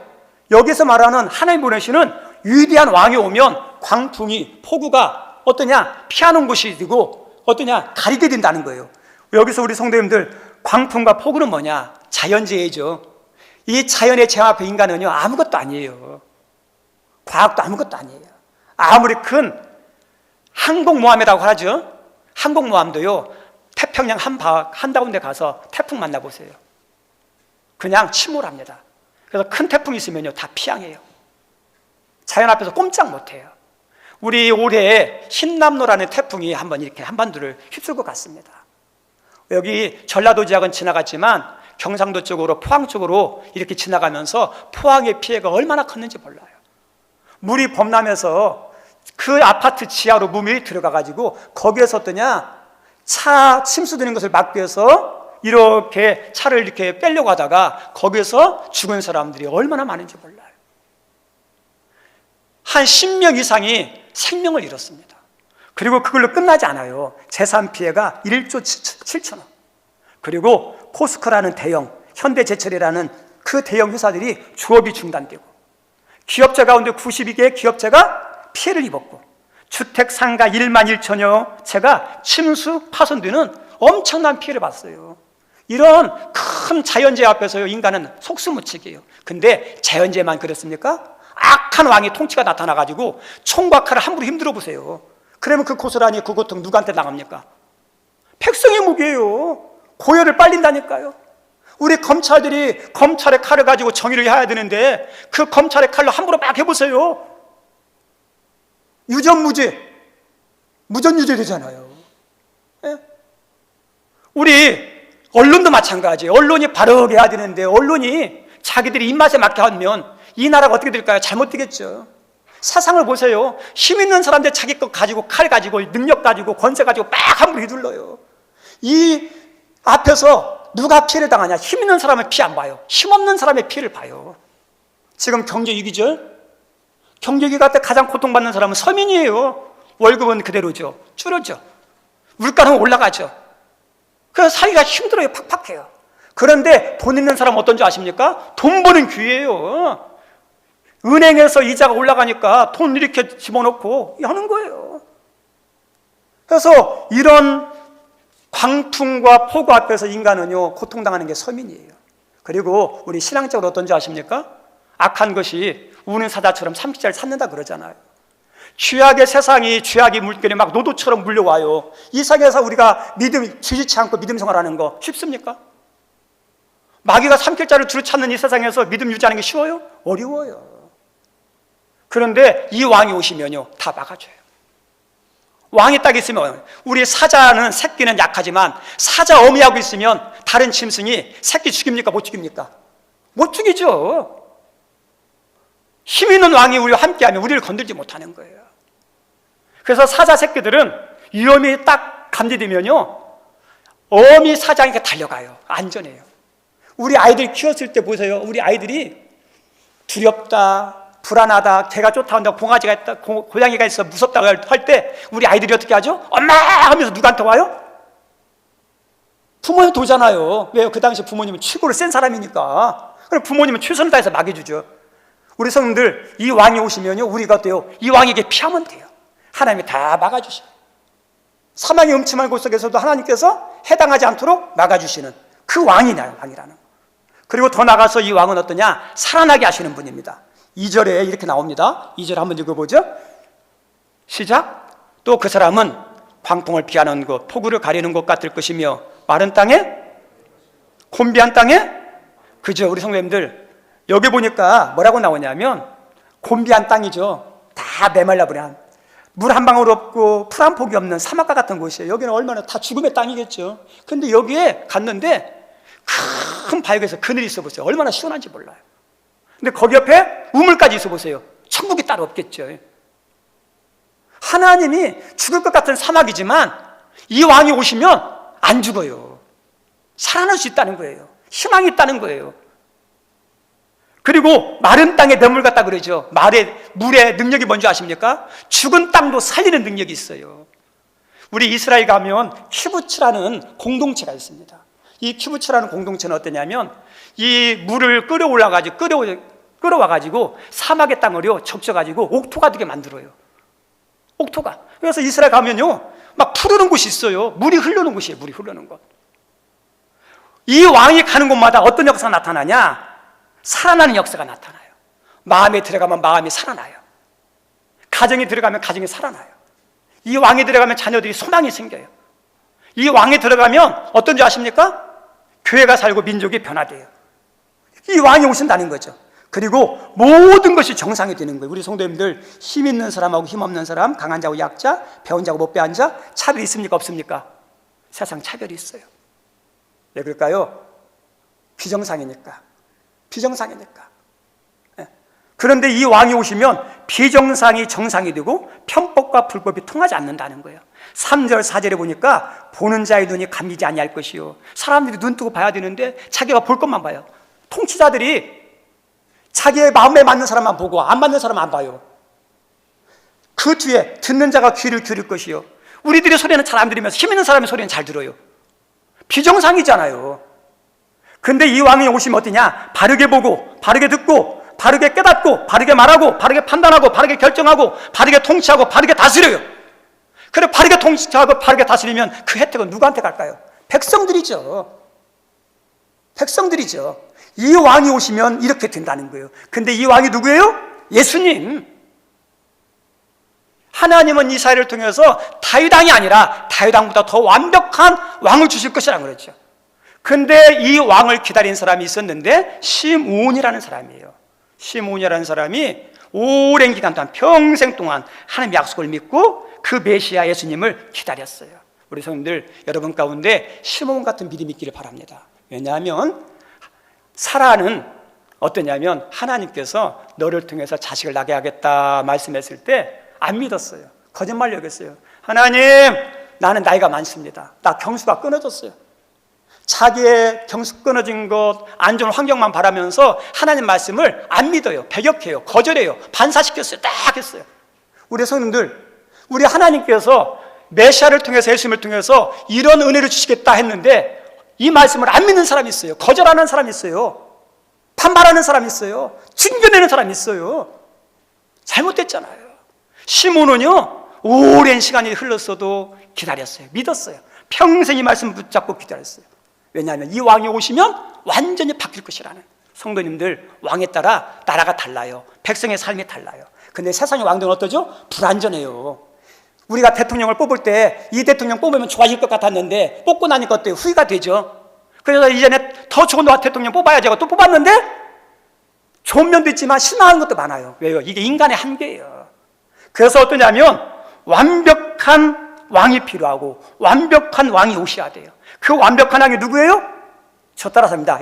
여기서 말하는 하나님 보내시는 위대한 왕이 오면 광풍이, 폭우가 어떠냐? 피하는 곳이 되고 어떠냐? 가리게 된다는 거예요. 여기서 우리 성도님들, 광풍과 폭우는 뭐냐? 자연재해죠. 이 자연의 재앙 앞에 인간은요, 아무것도 아니에요. 과학도 아무것도 아니에요. 아무리 큰 항공모함이라고 하죠. 항공모함도요, 태평양 한가운데 가서 태풍 만나보세요. 그냥 침몰합니다. 그래서 큰 태풍이 있으면요, 다 피항해요. 자연 앞에서 꼼짝 못해요. 우리 올해 흰남노라는 태풍이 한번 이렇게 한반도를 휩쓸고 갔습니다. 여기 전라도 지역은 지나갔지만 경상도 쪽으로, 포항 쪽으로 이렇게 지나가면서 포항의 피해가 얼마나 컸는지 몰라요. 물이 범람해서 그 아파트 지하로 물이 들어가가지고 거기에서 어떠냐? 차 침수되는 것을 막기 위해서 이렇게 차를 이렇게 빼려고 하다가 거기에서 죽은 사람들이 얼마나 많은지 몰라요. 한 10명 이상이 생명을 잃었습니다. 그리고 그걸로 끝나지 않아요. 재산 피해가 1조 7천억. 그리고 포스코라는 대형, 현대제철이라는 그 대형 회사들이 주업이 중단되고, 기업체 가운데 92개의 기업체가 피해를 입었고, 주택 상가 1만 1천여 채가 침수, 파손되는 엄청난 피해를 봤어요. 이런 큰 자연재해 앞에서 인간은 속수무책이에요. 근데 자연재해만 그렇습니까? 악한 왕의 통치가 나타나가지고 총과 칼을 함부로 힘들어 보세요. 그러면 그 고스란히 그 고통 누구한테 당합니까? 백성의 목이에요. 고열을 빨린다니까요. 우리 검찰들이 검찰의 칼을 가지고 정의를 해야 되는데 그 검찰의 칼로 함부로 막 해보세요. 유전무죄, 무전유죄 되잖아요. 예? 우리 언론도 마찬가지예요. 언론이 바르게 해야 되는데 언론이 자기들이 입맛에 맞게 하면 이 나라가 어떻게 될까요? 잘못되겠죠. 세상을 보세요. 힘 있는 사람들 자기 것 가지고, 칼 가지고, 능력 가지고, 권세 가지고 막 함부로 휘둘러요. 이 앞에서 누가 피해를 당하냐? 힘 있는 사람은 피해 안 봐요. 힘 없는 사람의 피해를 봐요. 지금 경제 위기죠? 경제 위기가 때 가장 고통받는 사람은 서민이에요. 월급은 그대로죠. 줄어죠. 물가는 올라가죠. 그래서 살기가 힘들어요. 팍팍해요. 그런데 돈 있는 사람은 어떤 줄 아십니까? 돈 버는 귀예요. 은행에서 이자가 올라가니까 돈 이렇게 집어넣고 하는 거예요. 그래서 이런 광풍과 폭우 앞에서 인간은요 고통당하는 게 서민이에요. 그리고 우리 신앙적으로 어떤지 아십니까? 악한 것이 우는 사자처럼 삼키자를 찾는다 그러잖아요. 죄악의 세상이, 죄악의 물결이 막 노도처럼 물려와요. 이 세상에서 우리가 믿음 지지치 않고 믿음 생활하는 거 쉽습니까? 마귀가 삼킬 자를 주로 찾는 이 세상에서 믿음 유지하는 게 쉬워요? 어려워요. 그런데 이 왕이 오시면요 다 막아줘요. 왕이 딱 있으면, 우리 사자는 새끼는 약하지만 사자 어미하고 있으면 다른 짐승이 새끼 죽입니까? 못 죽입니까? 못 죽이죠. 힘 있는 왕이 우리와 함께하면 우리를 건들지 못하는 거예요. 그래서 사자 새끼들은 위험이 딱 감지되면요 어미 사자에게 달려가요. 안전해요. 우리 아이들 키웠을 때 보세요. 우리 아이들이 두렵다, 불안하다, 개가 쫓아온다, 공아지가 있다, 고양이가 있어 무섭다고 할 때 우리 아이들이 어떻게 하죠? 엄마! 하면서 누구한테 와요? 부모님 도잖아요. 왜요? 그 당시 부모님은 최고로 센 사람이니까. 그럼 부모님은 최선을 다해서 막여주죠. 우리 성도들, 이 왕이 오시면요 우리가 어때요? 이 왕에게 피하면 돼요. 하나님이 다 막아주셔요. 사망의 음침한 곳 속에서도 하나님께서 해당하지 않도록 막아주시는 그 왕이라는 거. 그리고 더 나가서 이 왕은 어떠냐? 살아나게 하시는 분입니다. 2절에 이렇게 나옵니다. 2절 한번 읽어보죠. 시작. 또 그 사람은 광풍을 피하는 곳, 폭우를 가리는 곳 같을 것이며 마른 땅에, 곤비한 땅에, 그죠? 우리 성도님들 여기 보니까 뭐라고 나오냐면 곤비한 땅이죠. 다 메말라버려. 물 한 방울 없고 풀 한 폭이 없는 사막과 같은 곳이에요. 여기는 얼마나 다 죽음의 땅이겠죠. 근데 여기에 갔는데 큰 바위에서 그늘이 있어 보세요. 얼마나 시원한지 몰라요. 근데 거기 옆에 우물까지 있어 보세요. 천국이 따로 없겠죠. 하나님이 죽을 것 같은 사막이지만 이 왕이 오시면 안 죽어요. 살아날 수 있다는 거예요. 희망이 있다는 거예요. 그리고 마른 땅에 맹물 같다 그러죠. 물의 능력이 뭔지 아십니까? 죽은 땅도 살리는 능력이 있어요. 우리 이스라엘 가면 키부츠라는 공동체가 있습니다. 이 키부츠라는 공동체는 어떠냐면 이 물을 끌어와가지고 사막의 땅을요 적셔가지고 옥토가 되게 만들어요. 옥토가. 그래서 이스라엘 가면요 막 푸르는 곳이 있어요. 물이 흐르는 곳이에요. 물이 흐르는 곳. 이 왕이 가는 곳마다 어떤 역사가 나타나냐? 살아나는 역사가 나타나요. 마음에 들어가면 마음이 살아나요. 가정에 들어가면 가정이 살아나요. 이 왕이 들어가면 자녀들이 소망이 생겨요. 이 왕이 들어가면 어떤지 아십니까? 교회가 살고 민족이 변화돼요. 이 왕이 오신다는 거죠. 그리고 모든 것이 정상이 되는 거예요. 우리 성도님들, 힘 있는 사람하고 힘 없는 사람, 강한 자하고 약자, 배운 자하고 못 배운 자, 차별이 있습니까? 없습니까? 세상 차별이 있어요. 왜 그럴까요? 비정상이니까. 그런데 이 왕이 오시면 비정상이 정상이 되고 편법과 불법이 통하지 않는다는 거예요. 3절 4절에 보니까 보는 자의 눈이 감기지 아니할 것이요. 사람들이 눈 뜨고 봐야 되는데 자기가 볼 것만 봐요. 통치자들이 자기의 마음에 맞는 사람만 보고 안 맞는 사람 안 봐요. 그 뒤에 듣는 자가 귀를 기울일 것이요. 우리들의 소리는 잘 안 들으면서 힘 있는 사람의 소리는 잘 들어요. 비정상이잖아요. 근데 이 왕이 오시면 어떠냐? 바르게 보고 바르게 듣고 바르게 깨닫고 바르게 말하고 바르게 판단하고 바르게 결정하고 바르게 통치하고 바르게 다스려요. 그래 바르게 통치하고 바르게 다스리면 그 혜택은 누구한테 갈까요? 백성들이죠. 이 왕이 오시면 이렇게 된다는 거예요. 근데 이 왕이 누구예요? 예수님. 하나님은 이 사회를 통해서 다윗 왕이 아니라 다윗 왕보다 더 완벽한 왕을 주실 것이라고 그랬죠. 근데 이 왕을 기다린 사람이 있었는데 시므온이라는 사람이에요. 시므온이라는 사람이 오랜 기간 동안 평생 동안 하나님의 약속을 믿고 그 메시아 예수님을 기다렸어요. 우리 성도들, 여러분 가운데 시므온 같은 믿음이 있기를 바랍니다. 왜냐하면 사라는 어떠냐면 하나님께서 너를 통해서 자식을 낳게 하겠다 말씀했을 때 안 믿었어요. 거짓말 여겼어요. 하나님, 나는 나이가 많습니다. 나 경수가 끊어졌어요. 자기의 경수 끊어진 것, 안 좋은 환경만 바라면서 하나님 말씀을 안 믿어요. 배격해요. 거절해요. 반사시켰어요. 딱 했어요. 우리 성도들, 우리 하나님께서 메시아를 통해서 예수님을 통해서 이런 은혜를 주시겠다 했는데 이 말씀을 안 믿는 사람이 있어요. 거절하는 사람이 있어요. 반발하는 사람이 있어요. 징겨내는 사람이 있어요. 잘못됐잖아요. 시므온은요 오랜 시간이 흘렀어도 기다렸어요. 믿었어요. 평생 이 말씀 붙잡고 기다렸어요. 왜냐하면 이 왕이 오시면 완전히 바뀔 것이라는. 성도님들, 왕에 따라 나라가 달라요. 백성의 삶이 달라요. 근데 세상의 왕들은 어떠죠? 불안전해요. 우리가 대통령을 뽑을 때 이 대통령 뽑으면 좋아질 것 같았는데 뽑고 나니까 어때요? 후회가 되죠. 그래서 이전에 더 좋은 대통령 뽑아야지 하고 또 뽑았는데 좋은 면도 있지만 실망하는 것도 많아요. 왜요? 이게 인간의 한계예요. 그래서 어떠냐면 완벽한 왕이 필요하고 완벽한 왕이 오셔야 돼요. 그 완벽한 왕이 누구예요? 저 따라서 합니다.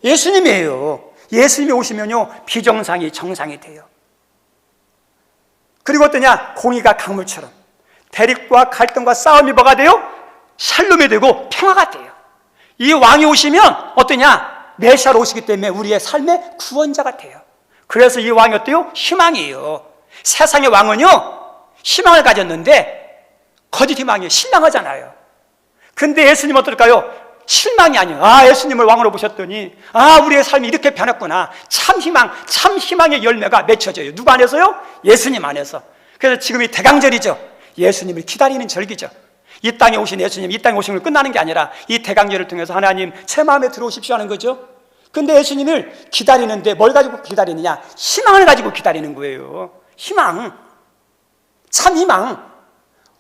예수님이에요. 예수님이 오시면요 비정상이 정상이 돼요. 그리고 어떠냐? 공의가 강물처럼 대립과 갈등과 싸움이 뭐가 돼요? 샬롬이 되고 평화가 돼요. 이 왕이 오시면 어떠냐? 메시아로 오시기 때문에 우리의 삶의 구원자가 돼요. 그래서 이 왕이 어때요? 희망이에요. 세상의 왕은요 희망을 가졌는데 거짓 희망이에요. 실망하잖아요. 근데 예수님 어떨까요? 실망이 아니에요. 예수님을 왕으로 보셨더니 우리의 삶이 이렇게 변했구나. 참 희망의 열매가 맺혀져요. 누구 안에서요? 예수님 안에서. 그래서 지금이 대강절이죠. 예수님을 기다리는 절기죠. 이 땅에 오신 예수님, 이 땅에 오신 걸 끝나는 게 아니라 이 대강절을 통해서 하나님 제 마음에 들어오십시오 하는 거죠. 근데 예수님을 기다리는데 뭘 가지고 기다리느냐? 희망을 가지고 기다리는 거예요. 희망, 참 희망.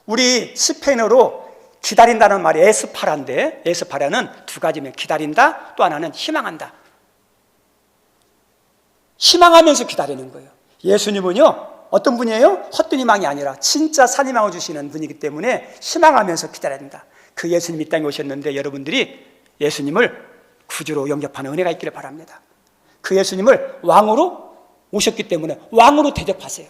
우리 스페인어로 기다린다는 말이 에스파라인데, 에스파라는 두 가지면 기다린다, 또 하나는 희망한다. 희망하면서 기다리는 거예요. 예수님은요 어떤 분이에요? 헛된 희망이 아니라 진짜 산 희망을 주시는 분이기 때문에 희망하면서 기다려야 된다. 그 예수님이 이 땅에 오셨는데 여러분들이 예수님을 구주로 영접하는 은혜가 있기를 바랍니다. 그 예수님을 왕으로 오셨기 때문에 왕으로 대접하세요.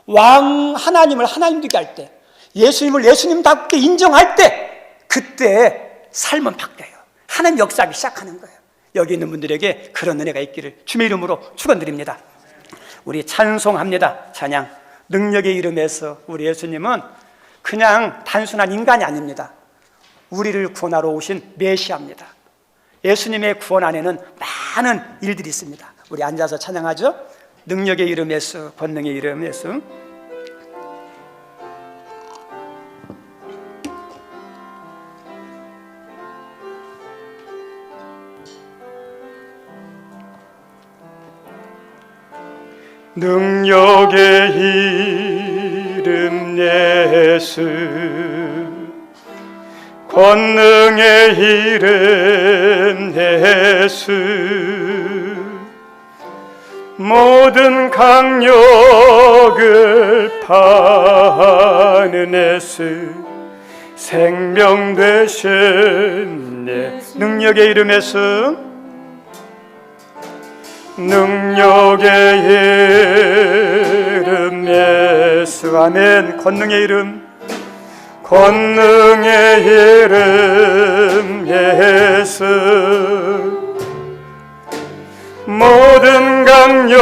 왕 하나님을 하나님되게 할 때, 예수님을 예수님답게 인정할 때, 그때 삶은 바뀌어요. 하나님 역사하기 시작하는 거예요. 여기 있는 분들에게 그런 은혜가 있기를 주님의 이름으로 축원드립니다. 우리 찬송합니다. 찬양. 능력의 이름에서 우리 예수님은 그냥 단순한 인간이 아닙니다. 우리를 구원하러 오신 메시아입니다. 예수님의 구원 안에는 많은 일들이 있습니다. 우리 앉아서 찬양하죠. 능력의 이름에서, 권능의 이름에서. 능력의 이름 예수, 권능의 이름 예수, 모든 강력을 파는 예수, 생명 되신 예수. 능력의 이름 예수, 능력의 이름 예수. 아멘. 권능의 이름, 권능의 이름 예수, 모든 강력을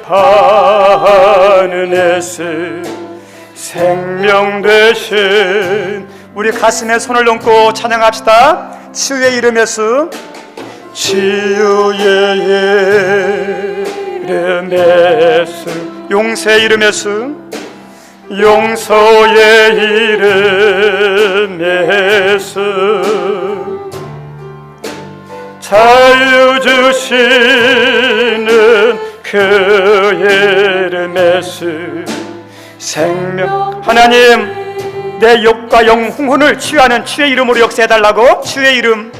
파는 예수, 생명 되신. 우리 가슴에 손을 얹고 찬양합시다. 치유의 이름 예수, 치유의 이름 예수, 용서의 이름 예수, 용서의 이름 예수, 자유 주시는 그 이름 예수, 생명. 하나님, 내 욕과 영혼을 치유하는 치유의 이름으로 역사해달라고. 치유의 이름,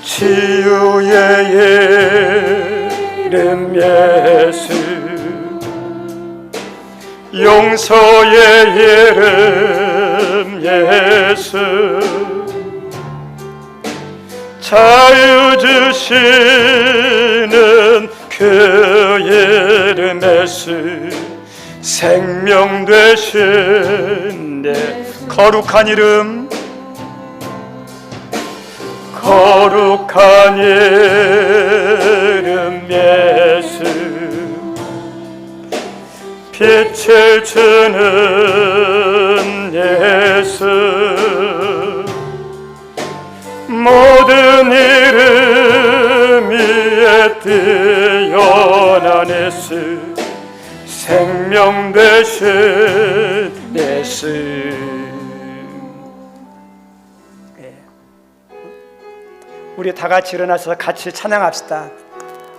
치유의 이름 예수, 용서의 이름 예수, 자유 주시는 그 이름 예수, 생명 되신 내 거룩한 이름, 거룩한 이름 예수, 빛을 주는 예수, 모든 이름 위에 뛰어난 예수, 생명 되신 예수. 우리 다 같이 일어나서 같이 찬양합시다.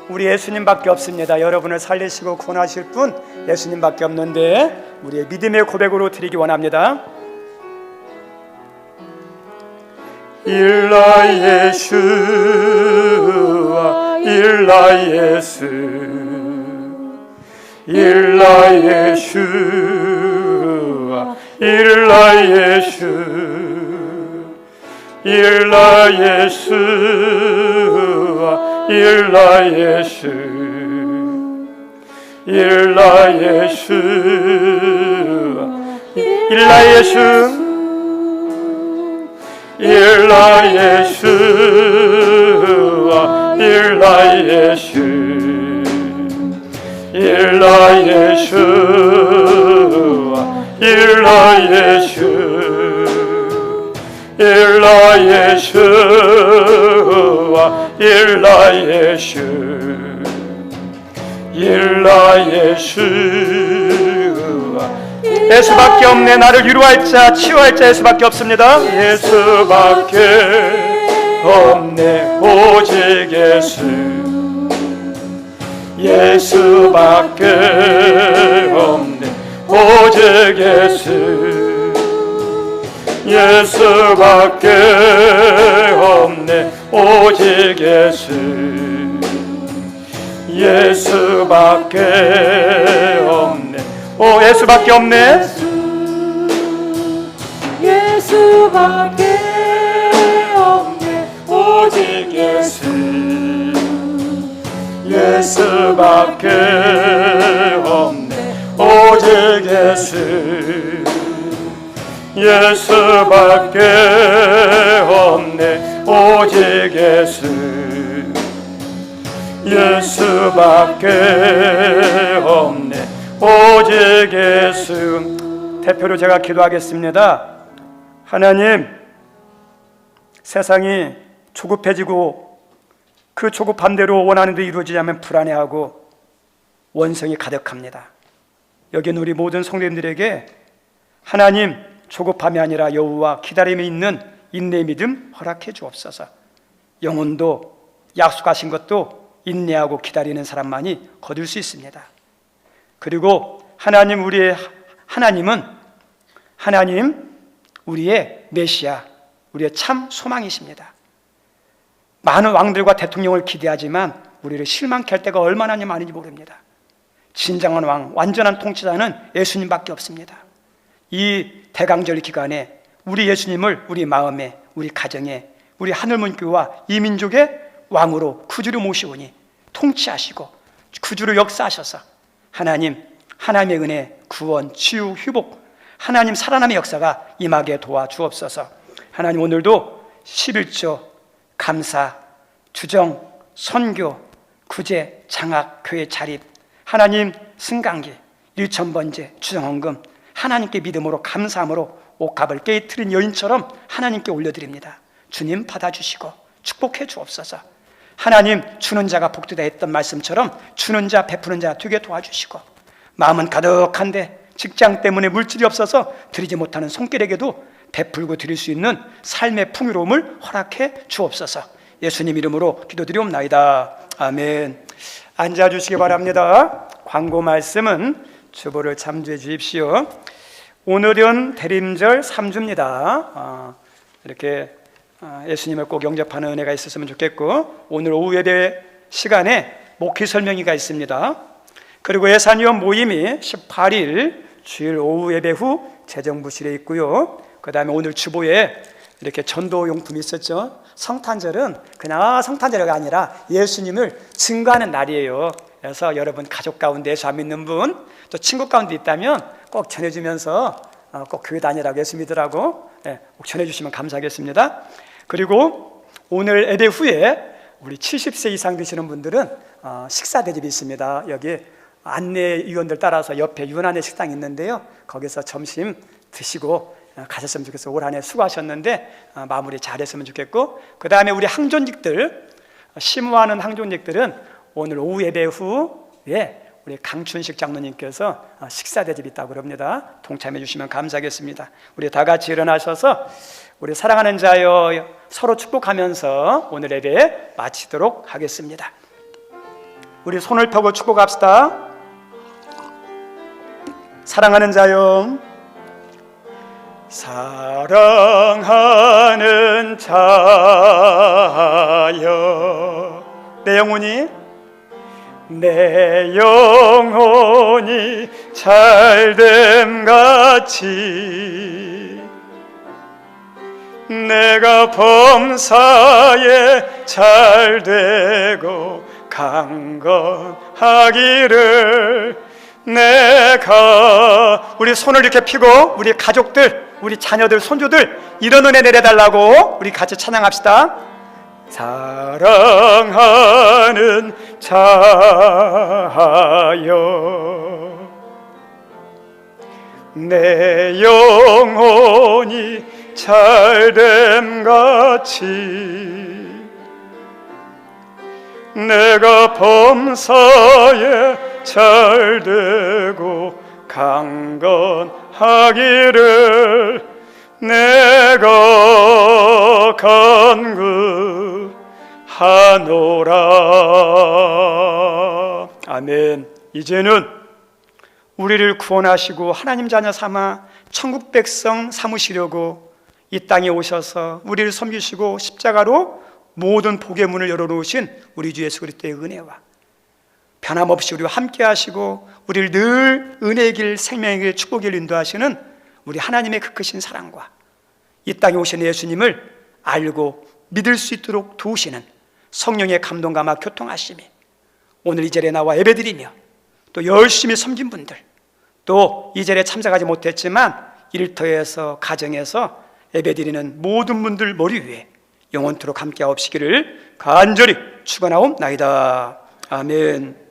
우리 예수님밖에 없습니다. 여러분을 살리시고 구원하실 분 예수님밖에 없는데 우리의 믿음의 고백으로 드리기 원합니다. 일라 예수와 일라 예수 일라 예수와 일라 예수 일라 예수와 일라 예수 일라 예수와 일라 예수 일라 예수와 일라 예수 일라 예수와 일라 예수 일라 예수와 일라 예수 일라 예수와 예수밖에 없네. 나를 위로할 자 치유할 자 예수밖에 없습니다. 예수밖에 없네. 오직 예수 예수밖에 없네. 오직 예수 예수밖에 없네. 오직 예수 예수밖에 없네. 오 예수밖에 없네. 예수밖에 없네. 오직 예수 예수밖에 없네. 오직 예수 예수밖에 없네. 오직 예수 예수밖에 없네. 오직 예수. 대표로 제가 기도하겠습니다. 하나님, 세상이 조급해지고 그 조급함대로 원하는 대로 이루어지지 않으면 불안해하고 원성이 가득합니다. 여기 우리 모든 성도님들에게 하나님 조급함이 아니라 여호와 기다림에 있는 인내의 믿음 허락해 주옵소서. 영혼도 약속하신 것도 인내하고 기다리는 사람만이 거둘 수 있습니다. 그리고 하나님, 우리의 하나님은 하나님 우리의 메시아, 우리의 참 소망이십니다. 많은 왕들과 대통령을 기대하지만 우리를 실망케 할 때가 얼마나 많은지 모릅니다. 진정한 왕, 완전한 통치자는 예수님밖에 없습니다. 이 대강절 기간에 우리 예수님을 우리 마음에, 우리 가정에, 우리 하늘문교와 이 민족의 왕으로 구주로 모시오니 통치하시고 구주로 역사하셔서 하나님, 하나님의 은혜, 구원, 치유, 회복, 하나님 살아남의 역사가 임하게 도와주옵소서. 하나님, 오늘도 11조, 감사, 주정, 선교, 구제, 장학, 교회 자립, 하나님 승강기, 일천번제, 주정헌금, 하나님께 믿음으로 감사함으로 옥합을 깨트린 여인처럼 하나님께 올려드립니다. 주님 받아주시고 축복해 주옵소서. 하나님, 주는 자가 복되다 했던 말씀처럼 주는 자 베푸는 자 되게 도와주시고, 마음은 가득한데 직장 때문에 물질이 없어서 드리지 못하는 손길에게도 베풀고 드릴 수 있는 삶의 풍요로움을 허락해 주옵소서. 예수님 이름으로 기도드리옵나이다. 아멘. 앉아주시기 바랍니다. 광고 말씀은 주보를 참조해 주십시오. 오늘은 대림절 3주입니다. 이렇게 예수님을 꼭 영접하는 은혜가 있었으면 좋겠고, 오늘 오후 예배 시간에 목회 설명회가 있습니다. 그리고 예산위원 모임이 18일 주일 오후 예배 후 재정부실에 있고요. 그 다음에 오늘 주보에 이렇게 전도용품이 있었죠. 성탄절은 그냥 성탄절이 아니라 예수님을 증거하는 날이에요. 그래서 여러분 가족 가운데 예수 안 믿는 분, 또 친구 가운데 있다면 꼭 전해주면서 꼭 교회 다니라고 예수 믿으라고 꼭 전해주시면 감사하겠습니다. 그리고 오늘 예배 후에 우리 70세 이상 되시는 분들은 식사 대접이 있습니다. 여기 안내위원들 따라서 옆에 유난의 식당이 있는데요. 거기서 점심 드시고 가셨으면 좋겠어요. 올 한 해 수고하셨는데 마무리 잘했으면 좋겠고, 그 다음에 우리 항존직들, 심우하는 항존직들은 오늘 오후 예배 후에 우리 강춘식 장로님께서 식사 대접이 있다고 그럽니다. 동참해 주시면 감사하겠습니다. 우리 다 같이 일어나셔서 우리 사랑하는 자여 서로 축복하면서 오늘 예배 마치도록 하겠습니다. 우리 손을 펴고 축복합시다. 사랑하는 자여, 사랑하는 자여, 내 영혼이 잘됨 같이 내가 범사에 잘되고 강건하기를 내가 우리 손을 이렇게 펴고 우리 가족들, 우리 자녀들, 손주들 이런 은혜 내려달라고 우리 같이 찬양합시다. 사랑하는 자여, 내 영혼이 잘됨 같이 내가 범사에 잘되고 강건하기를 내가 간구하노라. 아멘. 이제는 우리를 구원하시고 하나님 자녀 삼아 천국 백성 삼으시려고 이 땅에 오셔서 우리를 섬기시고 십자가로 모든 복의 문을 열어놓으신 우리 주 예수 그리스도의 은혜와 변함없이 우리와 함께 하시고 우리를 늘 은혜의 길, 생명의 길, 축복의 길 인도하시는 우리 하나님의 그 크신 사랑과 이 땅에 오신 예수님을 알고 믿을 수 있도록 도우시는 성령의 감동과 막 교통하심이 오늘 이 자리에 나와 예배드리며 또 열심히 섬긴 분들, 또 이 자리에 참석하지 못했지만 일터에서 가정에서 예배드리는 모든 분들 머리 위에 영원토록 함께 하옵시기를 간절히 축원하옵나이다. 아멘.